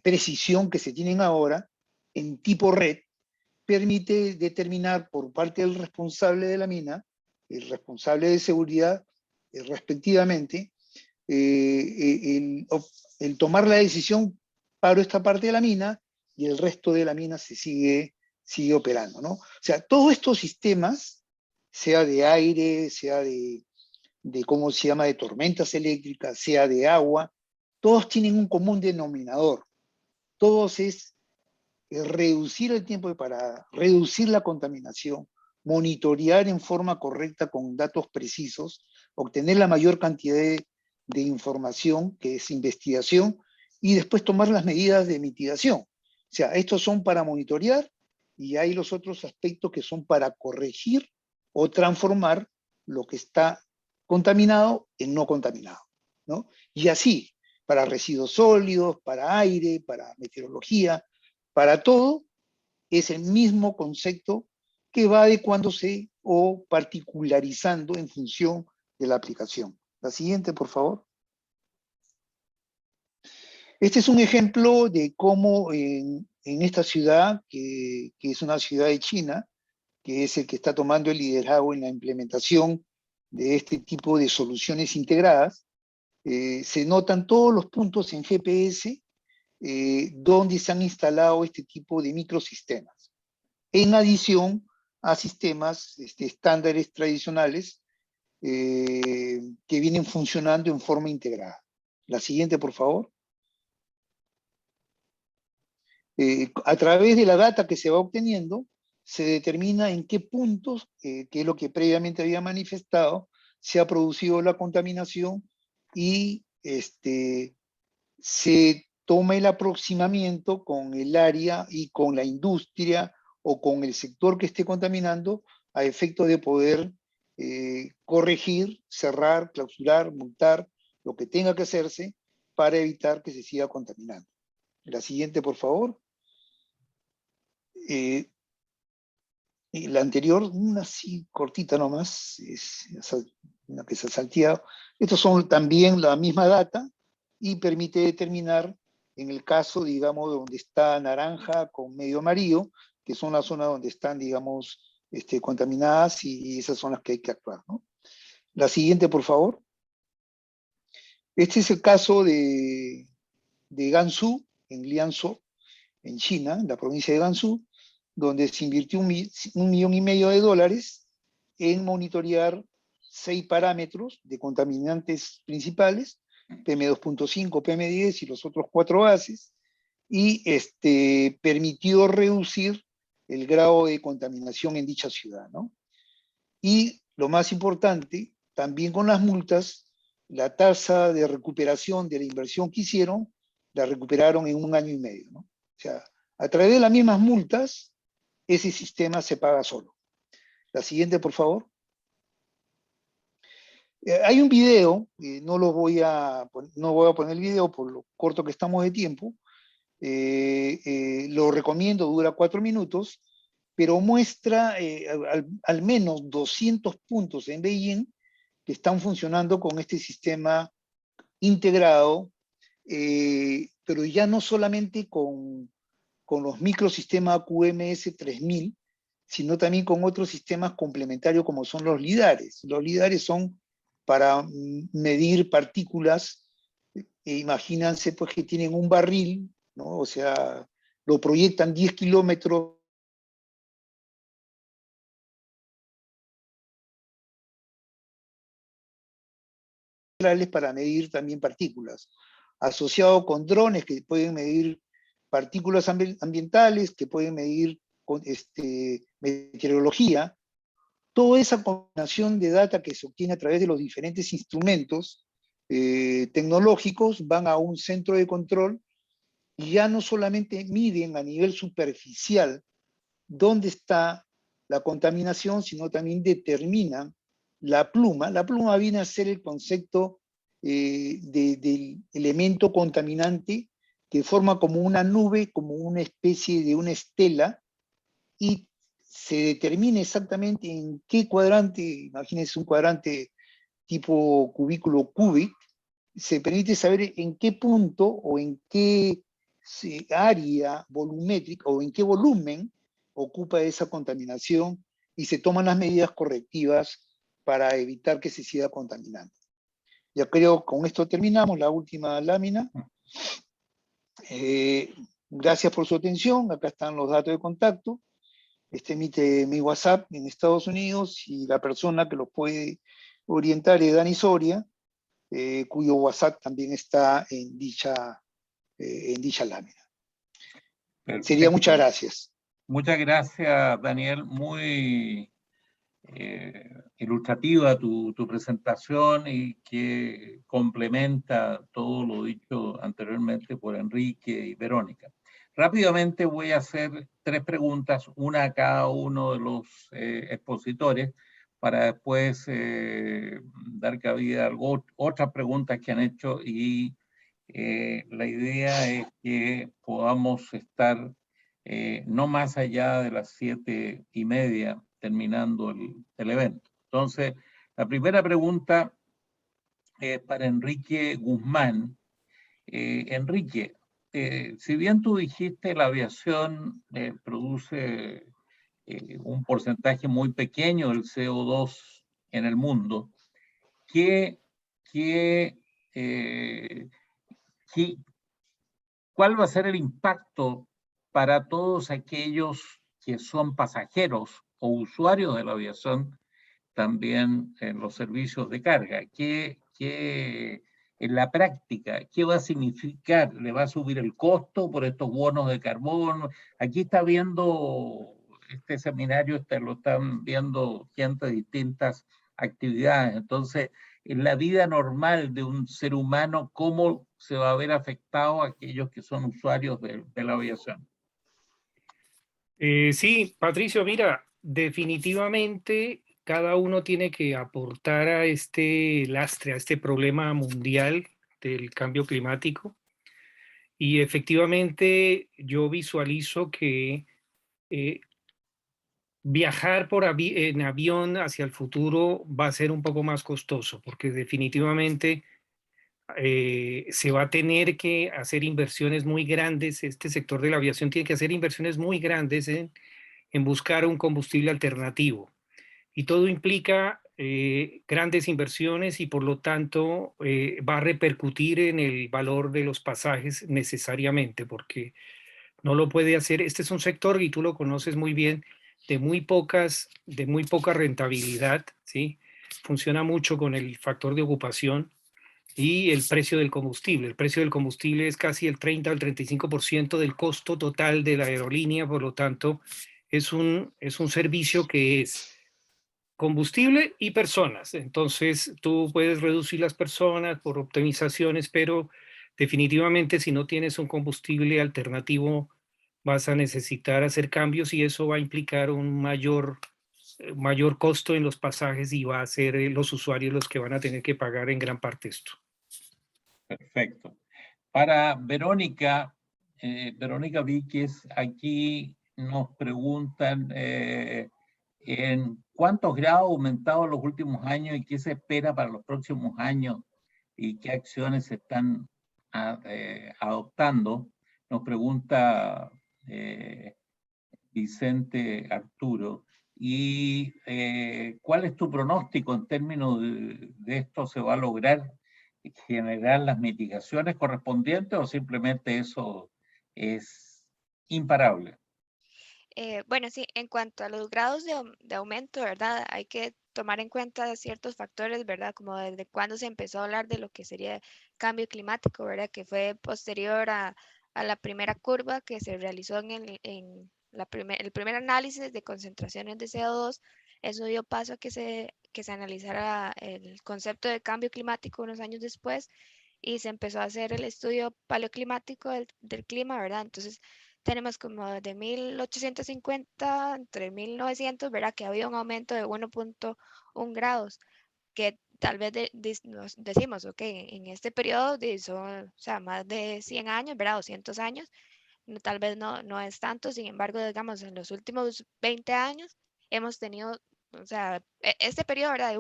E: precisión que se tienen ahora en tipo red, permite determinar por parte del responsable de la mina, el responsable de seguridad, respectivamente, el tomar la decisión para esta parte de la mina y el resto de la mina se sigue operando, ¿no? O sea, todos estos sistemas, sea de aire, sea de cómo se llama, de tormentas eléctricas, sea de agua, todos tienen un común denominador. Todos es reducir el tiempo de parada, reducir la contaminación, monitorear en forma correcta con datos precisos, obtener la mayor cantidad de información, que es investigación, y después tomar las medidas de mitigación. O sea, estos son para monitorear y hay los otros aspectos que son para corregir o transformar lo que está contaminado en no contaminado, ¿no? Y así, para residuos sólidos, para aire, para meteorología, para todo es el mismo concepto que va adecuándose o particularizando en función de la aplicación. La siguiente, por favor. Este es un ejemplo de cómo en esta ciudad, que es una ciudad de China, que es el que está tomando el liderazgo en la implementación de este tipo de soluciones integradas, se notan todos los puntos en GPS donde se han instalado este tipo de microsistemas, en adición a sistemas estándares tradicionales que vienen funcionando en forma integrada. La siguiente, por favor. A través de la data que se va obteniendo, se determina en qué puntos, que es lo que previamente había manifestado, se ha producido la contaminación y se toma el aproximamiento con el área y con la industria o con el sector que esté contaminando a efecto de poder corregir, cerrar, clausurar, multar, lo que tenga que hacerse para evitar que se siga contaminando. La siguiente, por favor. La anterior, una así cortita nomás, es una que se ha salteado. Estos son también la misma data y permite determinar, en el caso, digamos, donde está naranja con medio amarillo, que son las zonas donde están, digamos, contaminadas y esas son las que hay que actuar, ¿no? La siguiente, por favor. Este es el caso de Gansu, en Lianzhou, en China, en la provincia de Gansu, donde se invirtió $1,5 millones en monitorear 6 parámetros de contaminantes principales, PM2.5, PM10 y los otros 4 gases, y permitió reducir el grado de contaminación en dicha ciudad, ¿no? Y lo más importante, también con las multas, la tasa de recuperación de la inversión que hicieron, la recuperaron en 1 año y medio, ¿no? O sea, a través de las mismas multas, ese sistema se paga solo. La siguiente, por favor. Hay un video, no voy a poner el video por lo corto que estamos de tiempo. Lo recomiendo, dura 4 minutos, pero muestra al menos 200 puntos en Beijing que están funcionando con este sistema integrado, pero ya no solamente con los microsistemas QMS 3000, sino también con otros sistemas complementarios como son los lidares. Los lidares son para medir partículas, imagínense pues que tienen un barril, ¿no? O sea, lo proyectan 10 kilómetros para medir también partículas, asociado con drones que pueden medir partículas ambientales, que pueden medir meteorología. Toda esa combinación de data que se obtiene a través de los diferentes instrumentos tecnológicos van a un centro de control y ya no solamente miden a nivel superficial dónde está la contaminación, sino también determinan la pluma. La pluma viene a ser el concepto del elemento contaminante que forma como una nube, como una especie de una estela, y se determine exactamente en qué cuadrante, imagínense un cuadrante tipo cubículo Cubic, se permite saber en qué punto o en qué área volumétrica o en qué volumen ocupa esa contaminación y se toman las medidas correctivas para evitar que se siga contaminando. Ya creo, con esto terminamos la última lámina. Gracias por su atención. Acá están los datos de contacto. Emite mi WhatsApp en Estados Unidos y la persona que los puede orientar es Dani Soria, cuyo WhatsApp también está en dicha lámina.
A: Perfecto.
E: Sería muchas gracias.
A: Muchas gracias, Daniel. Muy ilustrativa tu presentación y que complementa todo lo dicho anteriormente por Enrique y Verónica. Rápidamente voy a hacer 3 preguntas, una a cada uno de los expositores, para después dar cabida a otras preguntas que han hecho, y la idea es que podamos estar no más allá de las 7:30 terminando el evento. Entonces, la primera pregunta es para Enrique Guzmán. Enrique, si bien tú dijiste la aviación produce un porcentaje muy pequeño del CO2 en el mundo, ¿qué, ¿cuál va a ser el impacto para todos aquellos que son pasajeros o usuarios de la aviación también en los servicios de carga? ¿Qué en la práctica, qué va a significar? ¿Le va a subir el costo por estos bonos de carbono? Aquí está viendo este seminario, lo están viendo gente de distintas actividades. Entonces, en la vida normal de un ser humano, ¿cómo se va a ver afectado a aquellos que son usuarios de la aviación?
B: Sí, Patricio, mira, definitivamente cada uno tiene que aportar a este lastre, a este problema mundial del cambio climático. Y efectivamente yo visualizo que viajar en avión hacia el futuro va a ser un poco más costoso, porque definitivamente se va a tener que hacer inversiones muy grandes. Este sector de la aviación tiene que hacer inversiones muy grandes en buscar un combustible alternativo. Y todo implica grandes inversiones y por lo tanto va a repercutir en el valor de los pasajes necesariamente, porque no lo puede hacer. Este es un sector, y tú lo conoces muy bien, de muy poca rentabilidad, ¿sí? Funciona mucho con el factor de ocupación y el precio del combustible. El precio del combustible es casi el 30 al 35% del costo total de la aerolínea, por lo tanto, es un servicio que es combustible y personas. Entonces, tú puedes reducir las personas por optimizaciones, pero definitivamente si no tienes un combustible alternativo, vas a necesitar hacer cambios y eso va a implicar un mayor costo en los pasajes y va a ser los usuarios los que van a tener que pagar en gran parte esto.
A: Perfecto. Para Verónica, Verónica Víquez, aquí nos preguntan en cuántos grados ha aumentado en los últimos años y qué se espera para los próximos años y qué acciones se están adoptando. Nos pregunta Vicente Arturo. ¿Y cuál es tu pronóstico en términos de esto? ¿Se va a lograr generar las mitigaciones correspondientes o simplemente eso es imparable?
C: Bueno, sí, en cuanto a los grados de aumento, ¿verdad? Hay que tomar en cuenta ciertos factores, ¿verdad? Como desde cuándo se empezó a hablar de lo que sería cambio climático, ¿verdad? Que fue posterior a la primera curva que se realizó en el primer análisis de concentraciones de CO2. Eso dio paso a que se analizara el concepto de cambio climático unos años después y se empezó a hacer el estudio paleoclimático del clima, ¿verdad? Entonces, tenemos como de 1850 entre 1900, ¿verdad? Que había un aumento de 1.1 grados, que tal vez nos decimos, ok, en este periodo son, o sea, más de 100 años, ¿verdad? 200 años, tal vez no es tanto, sin embargo, digamos, en los últimos 20 años hemos tenido, o sea, este periodo, ¿verdad?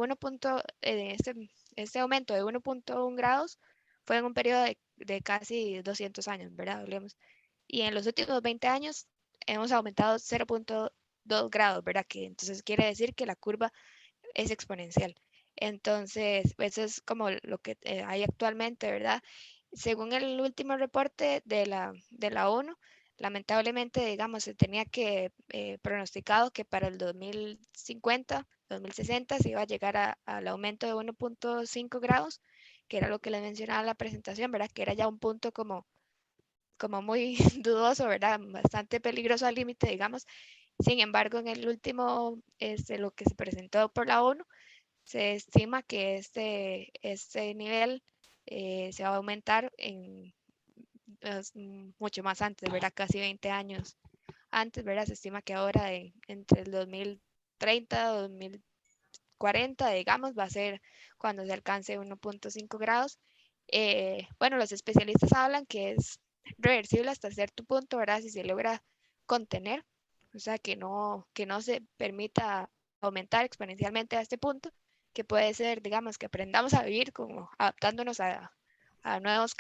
C: Este aumento de 1.1 grados fue en un periodo de casi 200 años, ¿verdad? Hablemos. Y en los últimos 20 años hemos aumentado 0.2 grados, ¿verdad? Que entonces quiere decir que la curva es exponencial. Entonces, eso es como lo que hay actualmente, ¿verdad? Según el último reporte de la ONU, lamentablemente, digamos, se tenía que pronosticado que para el 2050, 2060 se iba a llegar al aumento de 1.5 grados, que era lo que les mencionaba en la presentación, ¿verdad? Que era ya un punto como muy dudoso, ¿verdad? Bastante peligroso al límite, digamos. Sin embargo, en el último, lo que se presentó por la ONU, se estima que este nivel se va a aumentar mucho más antes, ¿verdad? Casi 20 años antes, ¿verdad? Se estima que ahora entre el 2030 o 2040, digamos, va a ser cuando se alcance 1.5 grados. Bueno, los especialistas hablan que es reversible hasta cierto punto, ¿verdad? Si se logra contener, o sea, que no se permita aumentar exponencialmente a este punto, que puede ser, digamos, que aprendamos a vivir como adaptándonos a nuevas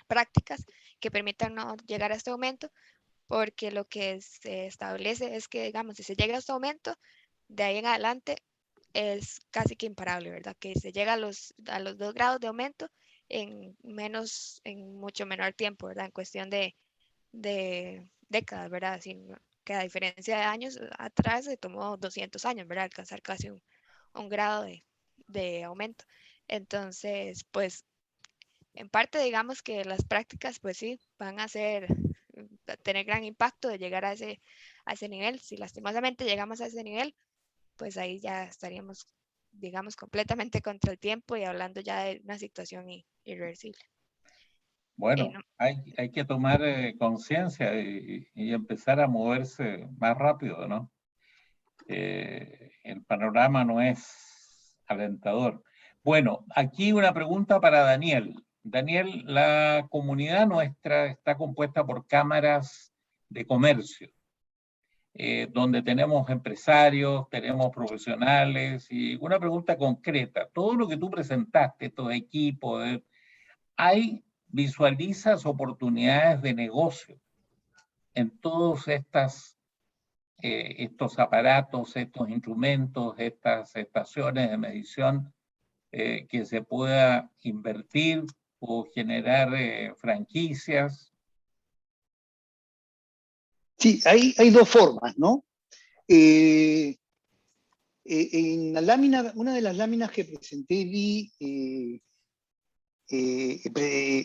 C: prácticas que permitan no llegar a este aumento, porque lo que se establece es que, digamos, si se llega a este aumento, de ahí en adelante es casi que imparable, ¿verdad? Que se llega a los 2 grados de aumento en mucho menor tiempo, ¿verdad? En cuestión de décadas, ¿verdad? Así, que a diferencia de años atrás se tomó 200 años, ¿verdad? Alcanzar casi un grado de aumento. Entonces, pues, en parte digamos que las prácticas, pues sí, van a tener gran impacto de llegar a ese nivel. Si lastimosamente llegamos a ese nivel, pues ahí ya estaríamos, digamos, completamente contra el tiempo y hablando ya de una situación irreversible.
A: Bueno,
C: No,
A: hay que tomar conciencia y empezar a moverse más rápido, ¿no? El panorama no es alentador. Bueno, aquí una pregunta para Daniel. Daniel, la comunidad nuestra está compuesta por cámaras de comercio, donde tenemos empresarios, tenemos profesionales, y una pregunta concreta. Todo lo que tú presentaste, estos equipos, ¿visualizas oportunidades de negocio en todos estos aparatos, estos instrumentos, estas estaciones de medición que se pueda invertir o generar franquicias?
E: Sí, hay dos formas, ¿no? En la lámina, una de las láminas que presenté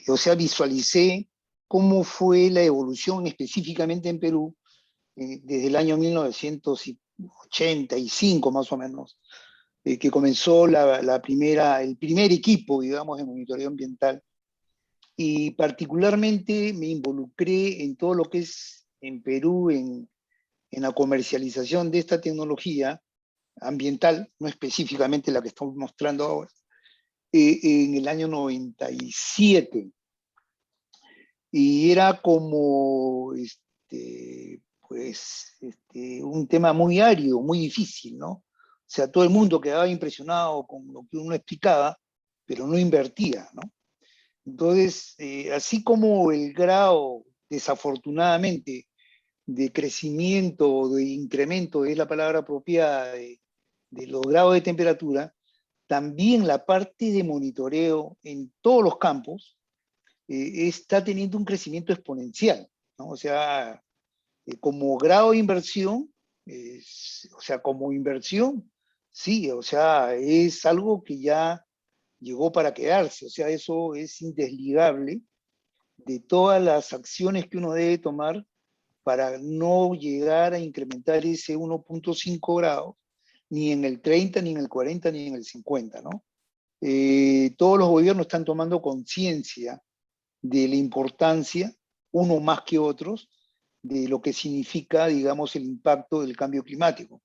E: o sea, visualicé cómo fue la evolución específicamente en Perú desde el año 1985 más o menos, que comenzó el primer equipo, digamos, de monitoreo ambiental. Y particularmente me involucré en todo lo que es en Perú, en la comercialización de esta tecnología ambiental, no específicamente la que estamos mostrando ahora, en el año 97. Y era como un tema muy árido, muy difícil, ¿no? O sea, todo el mundo quedaba impresionado con lo que uno explicaba, pero no invertía, ¿no? Entonces, así como el grado, desafortunadamente, de crecimiento o de incremento es la palabra apropiada de los grados de temperatura, también la parte de monitoreo en todos los campos está teniendo un crecimiento exponencial, ¿no? O sea, como grado de inversión, o sea, como inversión, sí, o sea, es algo que ya llegó para quedarse, o sea, eso es indesligable de todas las acciones que uno debe tomar para no llegar a incrementar ese 1.5 grados, ni en el 30, ni en el 40, ni en el 50, ¿no? Todos los gobiernos están tomando conciencia de la importancia, uno más que otros, de lo que significa, digamos, el impacto del cambio climático.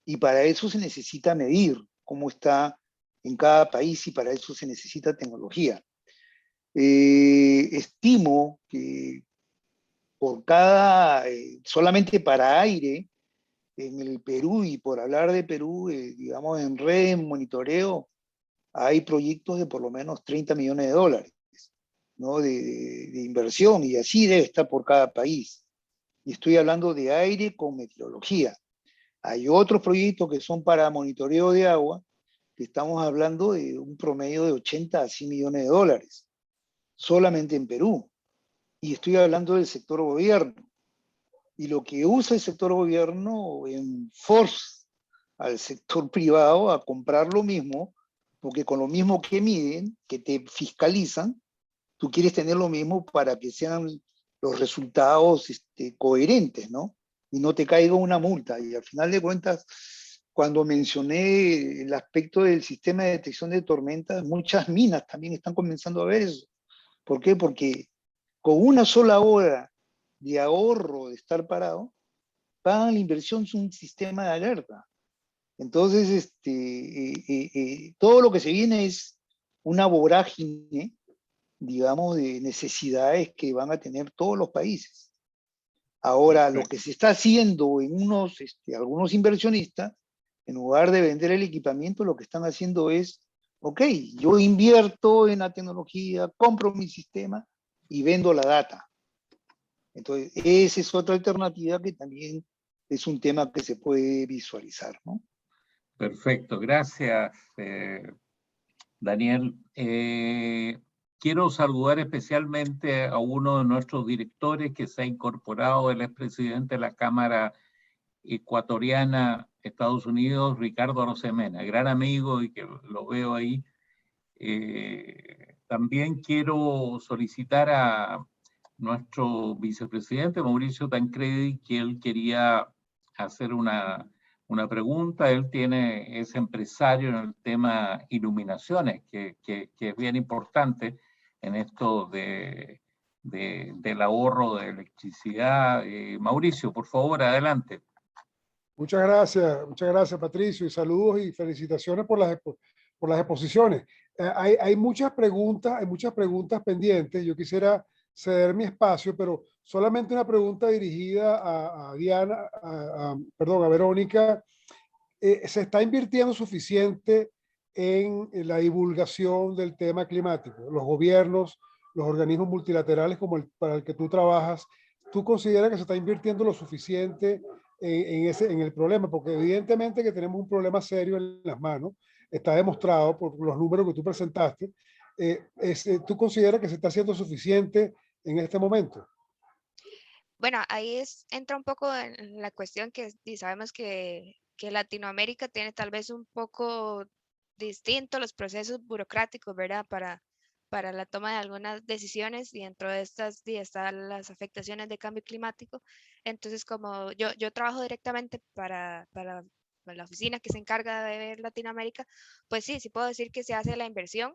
E: Y para eso se necesita medir cómo está en cada país y para eso se necesita tecnología. Estimo que por cada, solamente para aire, en el Perú, y por hablar de Perú, digamos en red, en monitoreo, hay proyectos de por lo menos 30 millones de dólares, ¿no? De inversión, y así debe estar por cada país. Y estoy hablando de aire con meteorología. Hay otros proyectos que son para monitoreo de agua, que estamos hablando de un promedio de 80 a 100 millones de dólares, solamente en Perú. Y estoy hablando del sector gobierno. Y lo que usa el sector gobierno en force al sector privado a comprar lo mismo, porque con lo mismo que miden, que te fiscalizan, tú quieres tener lo mismo para que sean los resultados coherentes, ¿no? Y no te caiga una multa. Y al final de cuentas, cuando mencioné el aspecto del sistema de detección de tormentas, muchas minas también están comenzando a ver eso. ¿Por qué? Porque con una sola hora de ahorro de estar parado, pagan la inversión es un sistema de alerta. Entonces, todo lo que se viene es una vorágine, digamos, de necesidades que van a tener todos los países. Ahora, lo que se está haciendo en algunos inversionistas, en lugar de vender el equipamiento, lo que están haciendo es, ok, yo invierto en la tecnología, compro mi sistema y vendo la data. Entonces, esa es otra alternativa que también es un tema que se puede visualizar, ¿no?
A: Perfecto, gracias, Daniel. Quiero saludar especialmente a uno de nuestros directores que se ha incorporado, el expresidente de la Cámara Ecuatoriana, Estados Unidos, Ricardo Arosemena, gran amigo y que lo veo ahí. También quiero solicitar a nuestro vicepresidente, Mauricio Tancredi, que él quería hacer una pregunta. Él es empresario en el tema iluminaciones, que es bien importante en esto del ahorro de electricidad. Mauricio, por favor, adelante.
F: Muchas gracias Patricio, y saludos y felicitaciones por las exposiciones. Hay muchas preguntas pendientes. Yo quisiera ceder mi espacio, pero solamente una pregunta dirigida a Diana, perdón, a Verónica. ¿Se está invirtiendo suficiente en la divulgación del tema climático? Los gobiernos, los organismos multilaterales como para el que tú trabajas, ¿tú consideras que se está invirtiendo lo suficiente en el problema? Porque evidentemente que tenemos un problema serio en las manos, está demostrado por los números que tú presentaste. ¿Tú consideras que se está haciendo suficiente en este momento?
C: Bueno, ahí entra un poco en la cuestión que y sabemos que Latinoamérica tiene tal vez un poco distinto los procesos burocráticos, ¿verdad? Para la toma de algunas decisiones, y dentro de estas están las afectaciones de cambio climático. Entonces, como yo trabajo directamente para la oficina que se encarga de ver Latinoamérica, pues sí puedo decir que se hace la inversión,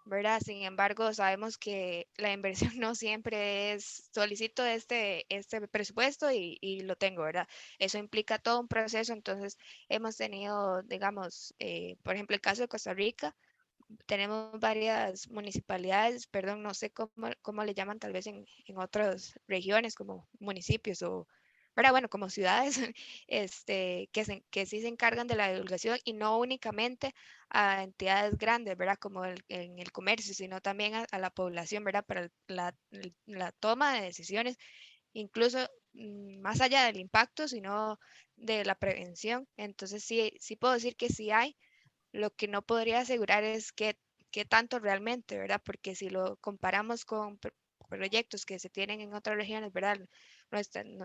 C: ¿verdad? Sin embargo, sabemos que la inversión no siempre es solicito este presupuesto y lo tengo, ¿verdad? Eso implica todo un proceso. Entonces, hemos tenido, digamos, por ejemplo, el caso de Costa Rica, tenemos varias municipalidades, perdón, no sé cómo le llaman tal vez en otras regiones como municipios o, ¿verdad? Bueno, como ciudades, que sí se encargan de la divulgación, y no únicamente a entidades grandes, ¿verdad? Como en el comercio, sino también a la población, ¿verdad? Para la toma de decisiones, incluso más allá del impacto, sino de la prevención. Entonces, sí puedo decir que sí hay. Lo que no podría asegurar es qué tanto realmente, ¿verdad? Porque si lo comparamos con proyectos que se tienen en otras regiones, ¿verdad?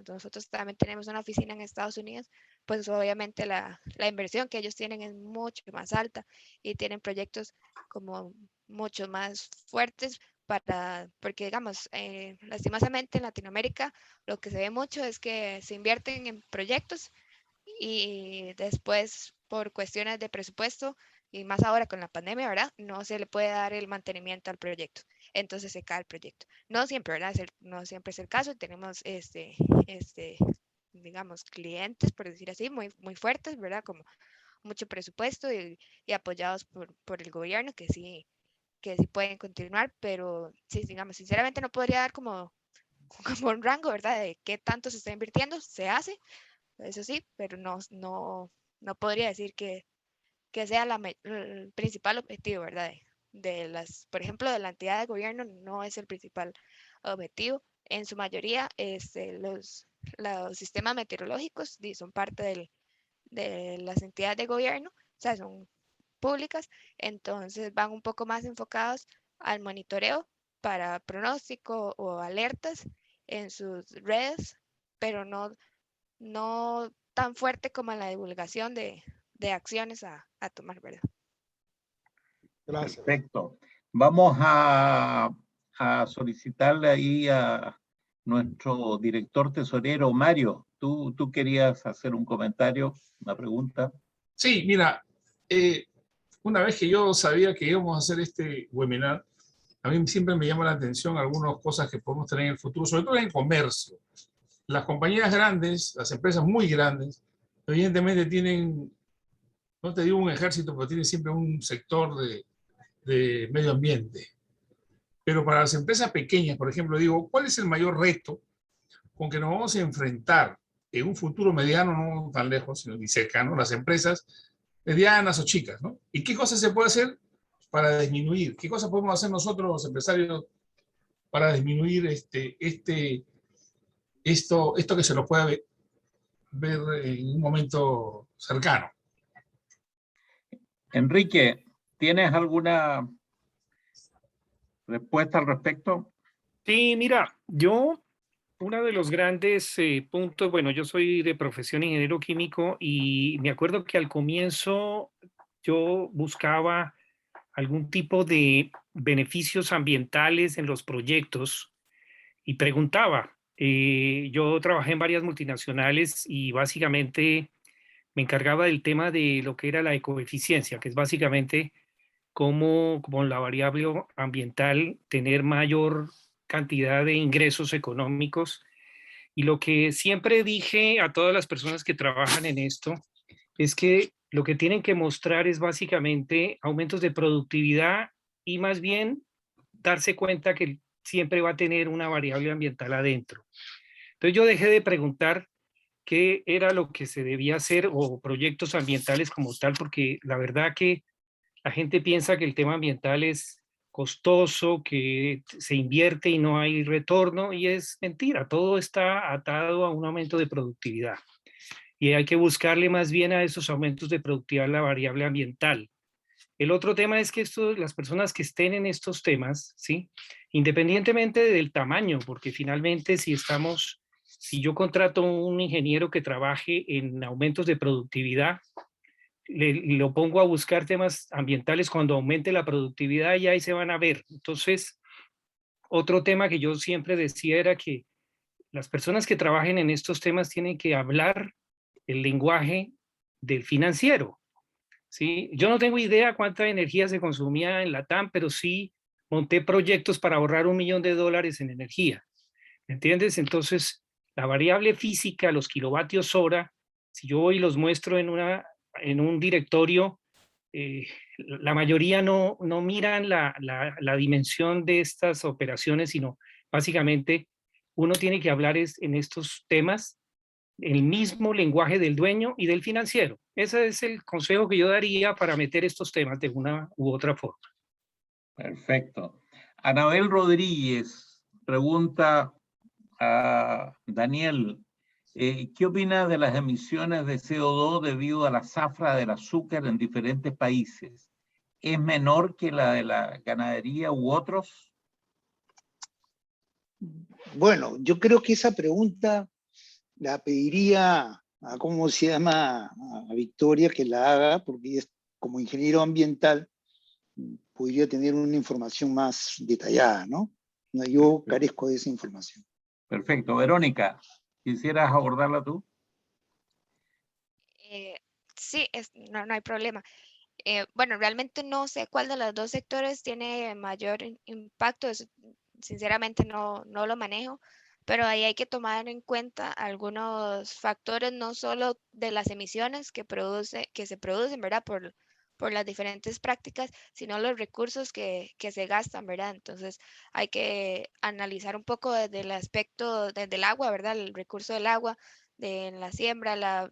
C: Nosotros también tenemos una oficina en Estados Unidos, pues obviamente la inversión que ellos tienen es mucho más alta, y tienen proyectos como mucho más fuertes porque digamos, lastimosamente en Latinoamérica lo que se ve mucho es que se invierten en proyectos y después por cuestiones de presupuesto, y más ahora con la pandemia, ¿verdad? No se le puede dar el mantenimiento al proyecto. Entonces se cae el proyecto. No siempre, ¿verdad? No siempre es el caso. Tenemos, digamos, clientes, por decir así, muy fuertes, ¿verdad? Como mucho presupuesto y apoyados por el gobierno, que que sí pueden continuar, pero sí, digamos, sinceramente no podría dar como, como un rango, ¿verdad? De qué tanto se está invirtiendo, se hace, eso sí, pero no podría decir que sea el principal objetivo, ¿verdad? De las, por ejemplo, de la entidad de gobierno no es el principal objetivo. En su mayoría, los sistemas meteorológicos son parte de las entidades de gobierno, o sea, son públicas, entonces van un poco más enfocados al monitoreo para pronóstico o alertas en sus redes, pero no tan fuerte como en la divulgación de acciones a tomar, ¿verdad?
F: Gracias.
A: Perfecto. Vamos a solicitarle ahí a nuestro director tesorero, Mario. Tú querías hacer un comentario, una pregunta.
G: Sí, mira, una vez que yo sabía que íbamos a hacer este webinar, a mí siempre me llama la atención algunas cosas que podemos tener en el futuro, sobre todo en el comercio. Las compañías grandes, las empresas muy grandes, evidentemente tienen, no te digo un ejército, pero tienen siempre un sector de medio ambiente. Pero para las empresas pequeñas, por ejemplo, digo, ¿cuál es el mayor reto con que nos vamos a enfrentar en un futuro mediano, no tan lejos, sino ni cercano, las empresas medianas o chicas, ¿no? ¿Y qué cosas se puede hacer para disminuir? ¿Qué cosas podemos hacer nosotros los empresarios para disminuir esto que se lo puede ver en un momento cercano?
A: Enrique, ¿tienes alguna respuesta al respecto?
B: Sí, mira, uno de los grandes puntos, bueno, yo soy de profesión ingeniero químico y me acuerdo que al comienzo yo buscaba algún tipo de beneficios ambientales en los proyectos y preguntaba. Yo trabajé en varias multinacionales y básicamente me encargaba del tema de lo que era la ecoeficiencia, que es básicamente cómo con la variable ambiental tener mayor cantidad de ingresos económicos. Y lo que siempre dije a todas las personas que trabajan en esto es que lo que tienen que mostrar es básicamente aumentos de productividad y más bien darse cuenta que siempre va a tener una variable ambiental adentro. Entonces yo dejé de preguntar qué era lo que se debía hacer o proyectos ambientales como tal, porque la verdad que la gente piensa que el tema ambiental es costoso, que se invierte y no hay retorno, y es mentira, todo está atado a un aumento de productividad. Y hay que buscarle más bien a esos aumentos de productividad la variable ambiental. El otro tema es que las personas que estén en estos temas, ¿sí? Independientemente del tamaño, porque finalmente si yo contrato un ingeniero que trabaje en aumentos de productividad, lo pongo a buscar temas ambientales cuando aumente la productividad y ahí se van a ver. Entonces, otro tema que yo siempre decía era que las personas que trabajen en estos temas tienen que hablar el lenguaje del financiero, ¿sí? Yo no tengo idea cuánta energía se consumía en Latam, pero sí monté proyectos para ahorrar $1 millón en energía, ¿entiendes? Entonces, la variable física, los kilovatios hora, si yo voy y los muestro en un directorio, la mayoría no miran la dimensión de estas operaciones, sino básicamente uno tiene que hablar en estos temas el mismo lenguaje del dueño y del financiero. Ese es el consejo que yo daría para meter estos temas de una u otra forma.
A: Perfecto. Anabel Rodríguez pregunta a Daniel, ¿qué opina de las emisiones de CO2 debido a la zafra del azúcar en diferentes países? ¿Es menor que la de la ganadería u otros?
E: Bueno, yo creo que esa pregunta la pediría a, ¿cómo se llama?, a Victoria que la haga, porque ella es, como ingeniero ambiental, podría tener una información más detallada, ¿no? Yo carezco de esa información.
A: Perfecto. Verónica, ¿quisieras abordarla tú?
C: Sí, no hay problema. Bueno, realmente no sé cuál de los dos sectores tiene mayor impacto, sinceramente no lo manejo, pero ahí hay que tomar en cuenta algunos factores, no solo de las emisiones que se producen, ¿verdad? por las diferentes prácticas, sino los recursos que se gastan, ¿verdad? Entonces hay que analizar un poco desde el aspecto del agua, ¿verdad? El recurso del agua, de la siembra,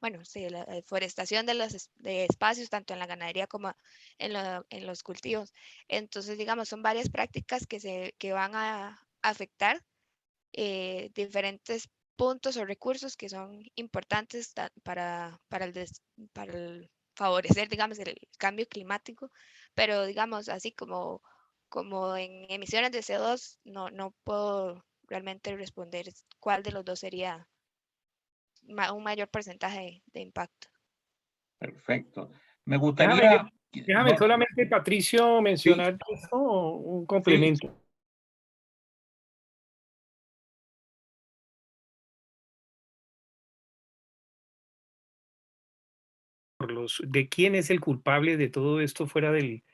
C: bueno, sí, la deforestación de de espacios, tanto en la ganadería como en los cultivos. Entonces, digamos, son varias prácticas que van a afectar diferentes puntos o recursos que son importantes para el favorecer, digamos, el cambio climático, pero digamos, así como en emisiones de CO2, no puedo realmente responder cuál de los dos sería un mayor porcentaje de impacto.
A: Perfecto. Me
B: Déjame,
A: gustaría...
B: déjame
A: no,
B: solamente, Patricio,
A: sí,
B: mencionar esto, un
A: sí,
B: complemento. De quién es el culpable de todo esto fuera del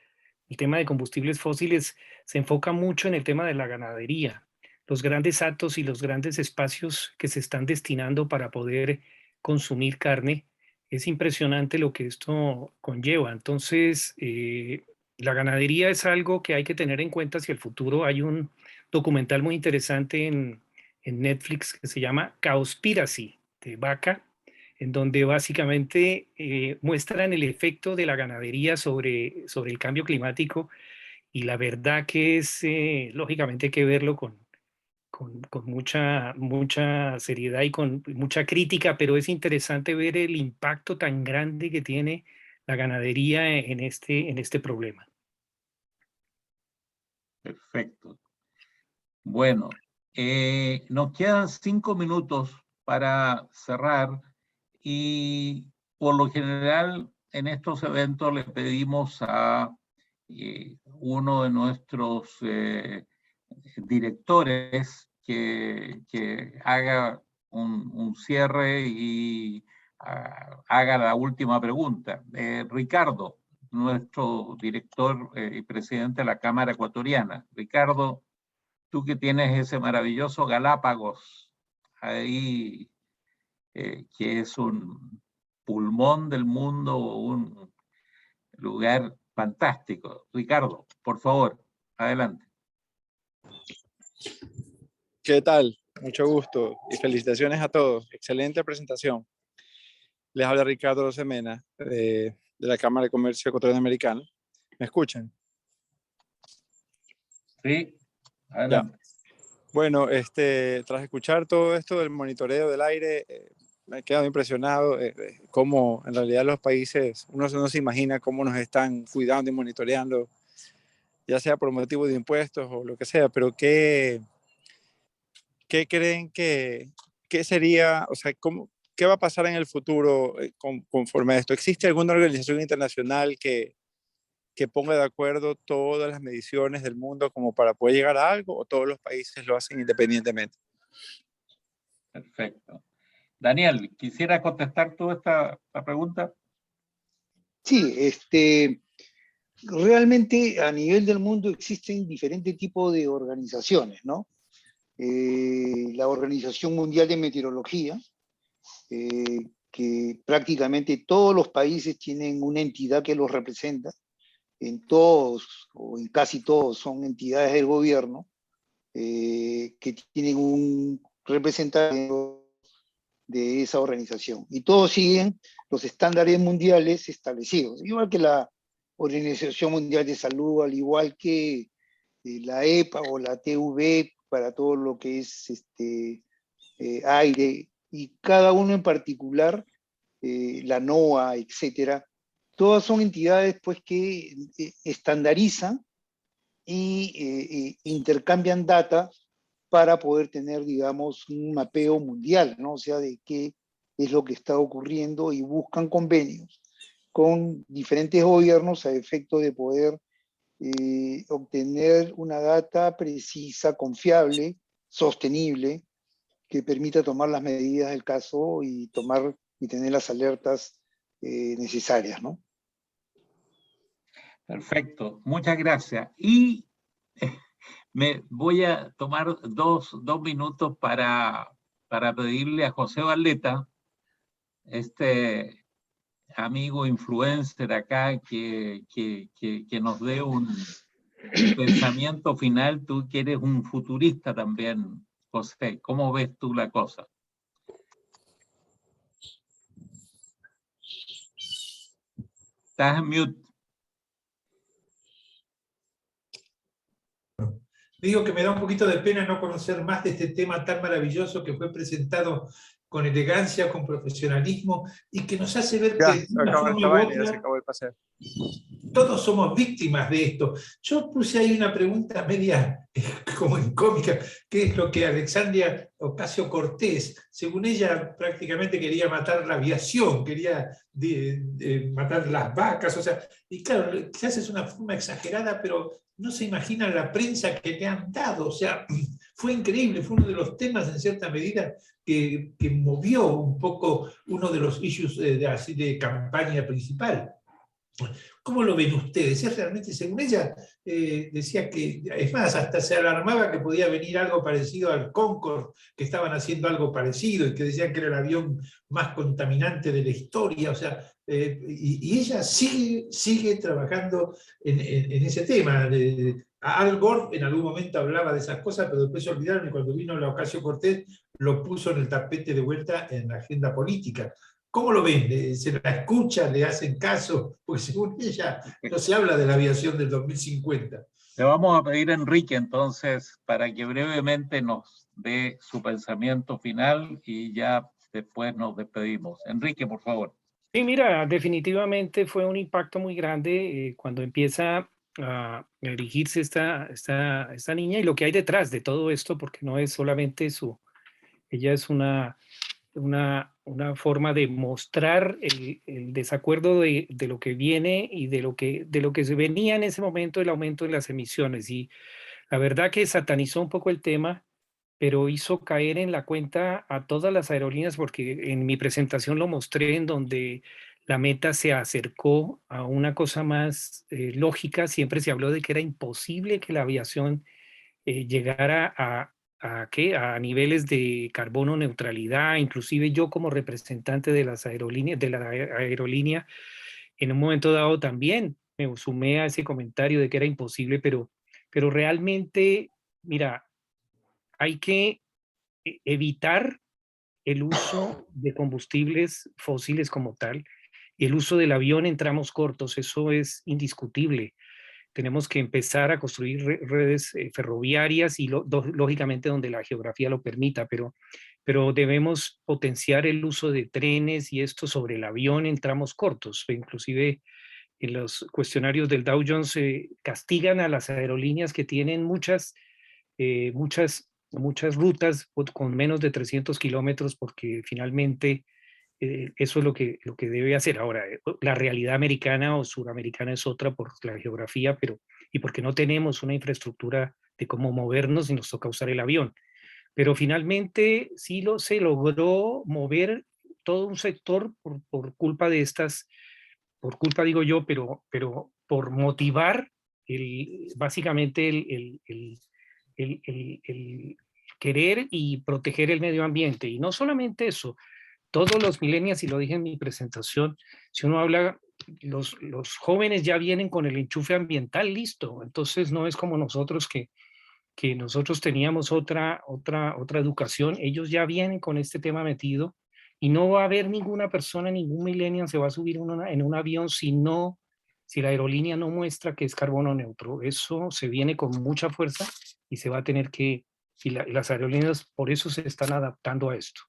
B: el tema de combustibles fósiles, se enfoca mucho en el tema de la ganadería, los grandes hatos y los grandes espacios que se están destinando para poder consumir carne. Es impresionante lo que esto conlleva. Entonces, la ganadería es algo que hay que tener en cuenta hacia el futuro. Hay un documental muy interesante en Netflix que se llama Cowspiracy, de vaca, en donde básicamente muestran el efecto de la ganadería sobre el cambio climático, y la verdad que es, lógicamente hay que verlo con mucha seriedad y con mucha crítica, pero es interesante ver el impacto tan grande que tiene la ganadería en este problema.
A: perfecto. Bueno, nos quedan 5 minutos para cerrar y por lo general en estos eventos le pedimos a uno de nuestros directores que haga un cierre y haga la última pregunta. Ricardo, nuestro director y presidente de la Cámara Ecuatoriana. Ricardo, tú que tienes ese maravilloso Galápagos ahí, que es un pulmón del mundo, un lugar fantástico. Ricardo, por favor, adelante.
H: ¿Qué tal? Mucho gusto y felicitaciones a todos. Excelente presentación. Les habla Ricardo Rosemena de la Cámara de Comercio Ecuatoriano Americano. ¿Me escuchan?
A: Sí,
H: Ya.
A: adelante.
H: Bueno, tras escuchar todo esto del monitoreo del aire, me he quedado impresionado cómo en realidad los países, uno no se imagina cómo nos están cuidando y monitoreando, ya sea por motivo de impuestos o lo que sea, pero ¿qué creen que sería, o sea, qué va a pasar en el futuro conforme a esto? ¿Existe alguna organización internacional que ponga de acuerdo todas las mediciones del mundo como para poder llegar a algo, o todos los países lo hacen independientemente?
A: Perfecto. Daniel, ¿quisiera contestar tú esta pregunta?
E: Sí, realmente a nivel del mundo existen diferentes tipos de organizaciones, ¿no? La Organización Mundial de Meteorología, que prácticamente todos los países tienen una entidad que los representa. En todos o en casi todos son entidades del gobierno que tienen un representante de esa organización. Y todos siguen los estándares mundiales establecidos, igual que la Organización Mundial de Salud, al igual que la EPA o la TV para todo lo que es aire, y cada uno en particular, la NOAA, etcétera. Todas son entidades pues, que estandarizan y intercambian data para poder tener, digamos, un mapeo mundial, ¿no? O sea, de qué es lo que está ocurriendo, y buscan convenios con diferentes gobiernos a efecto de poder obtener una data precisa, confiable, sostenible, que permita tomar las medidas del caso y tener las alertas necesarias, ¿no?
A: Perfecto, muchas gracias. Y me voy a tomar dos minutos para pedirle a José Valeta, amigo influencer acá que nos dé un pensamiento final, tú que eres un futurista también, José. ¿Cómo ves tú la cosa? Estás en mute.
I: Digo que me da un poquito de pena no conocer más de este tema tan maravilloso que fue presentado con elegancia, con profesionalismo, y que nos hace ver
H: Ya,
I: que de
H: se
I: una
H: acabó
I: forma
H: esta
I: u
H: vaina, ya se
I: otra
H: acabó el paseo.
I: todos somos víctimas de esto. Yo puse ahí una pregunta media como incómica, ¿qué es lo que Alexandria Ocasio-Cortez, según ella, prácticamente quería matar la aviación, quería matar las vacas? O sea, y claro, quizás es una forma exagerada, pero no se imaginan la prensa que le han dado. O sea, fue increíble, fue uno de los temas en cierta medida que movió un poco uno de los issues así de campaña principal. ¿Cómo lo ven ustedes? ¿Es realmente, según ella, decía que, es más, hasta se alarmaba que podía venir algo parecido al Concorde, que estaban haciendo algo parecido y que decían que era el avión más contaminante de la historia? O sea, y ella sigue trabajando en ese tema. Al Gore en algún momento hablaba de esas cosas, pero después se olvidaron, y cuando vino la Ocasio-Cortez lo puso en el tapete de vuelta en la agenda política. ¿Cómo lo ven? ¿Se la escucha? ¿Le hacen caso? Porque según ella no se habla de la aviación del 2050.
A: Le vamos a pedir a Enrique entonces para que brevemente nos dé su pensamiento final y ya después nos despedimos. Enrique, por favor.
B: Sí, mira, definitivamente fue un impacto muy grande cuando empieza a erigirse esta niña y lo que hay detrás de todo esto, porque no es solamente ella es una forma de mostrar el desacuerdo de lo que viene y de lo que se venía en ese momento, el aumento de las emisiones. Y la verdad que satanizó un poco el tema, pero hizo caer en la cuenta a todas las aerolíneas, porque en mi presentación lo mostré, en donde la meta se acercó a una cosa más lógica. Siempre se habló de que era imposible que la aviación llegara a niveles de carbono neutralidad. Inclusive yo, como representante de las aerolíneas, de la aerolínea, en un momento dado también me sumé a ese comentario de que era imposible, pero realmente, mira, hay que evitar el uso de combustibles fósiles como tal, y el uso del avión en tramos cortos. Eso es indiscutible. Tenemos que empezar a construir redes ferroviarias y lógicamente donde la geografía lo permita, pero debemos potenciar el uso de trenes y esto sobre el avión en tramos cortos. Inclusive en los cuestionarios del Dow Jones castigan a las aerolíneas que tienen muchas rutas con menos de 300 kilómetros, porque finalmente eso es lo que debe hacer. Ahora, la realidad americana o suramericana es otra por la geografía, y porque no tenemos una infraestructura de cómo movernos y nos toca usar el avión. Pero finalmente sí se logró mover todo un sector por culpa de por culpa digo yo, pero por motivar básicamente el querer y proteger el medio ambiente. Y no solamente eso, todos los millennials, y lo dije en mi presentación, si uno habla, los jóvenes ya vienen con el enchufe ambiental listo. Entonces no es como nosotros que nosotros teníamos otra educación. Ellos ya vienen con este tema metido, y no va a haber ninguna persona, ningún millennial se va a subir en un avión si la aerolínea no muestra que es carbono neutro. Eso se viene con mucha fuerza y se va a tener que, y las aerolíneas por eso se están adaptando a esto.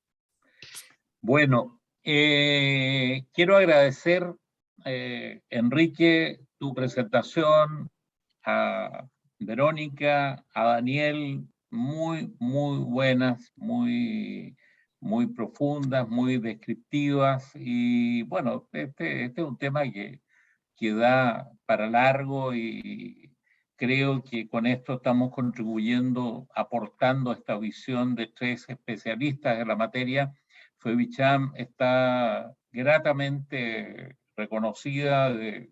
A: Bueno, quiero agradecer, Enrique, tu presentación, a Verónica, a Daniel, muy buenas, muy profundas, muy descriptivas. Y bueno, este es un tema que da para largo, y creo que con esto estamos contribuyendo, aportando esta visión de tres especialistas en la materia. FEBICHAM está gratamente reconocida de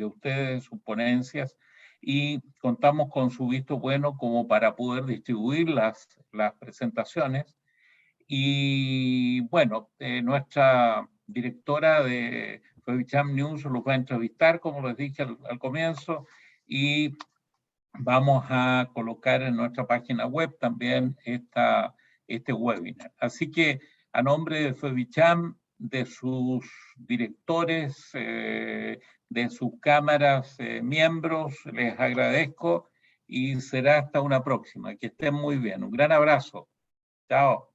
A: ustedes en sus ponencias, y contamos con su visto bueno como para poder distribuir las presentaciones. Y bueno, nuestra directora de FEVICHAM News los va a entrevistar, como les dije al comienzo, y vamos a colocar en nuestra página web también este webinar. Así que a nombre de FEVICHAM, de sus directores, de sus cámaras, miembros, les agradezco y será hasta una próxima. Que estén muy bien. Un gran abrazo. Chao.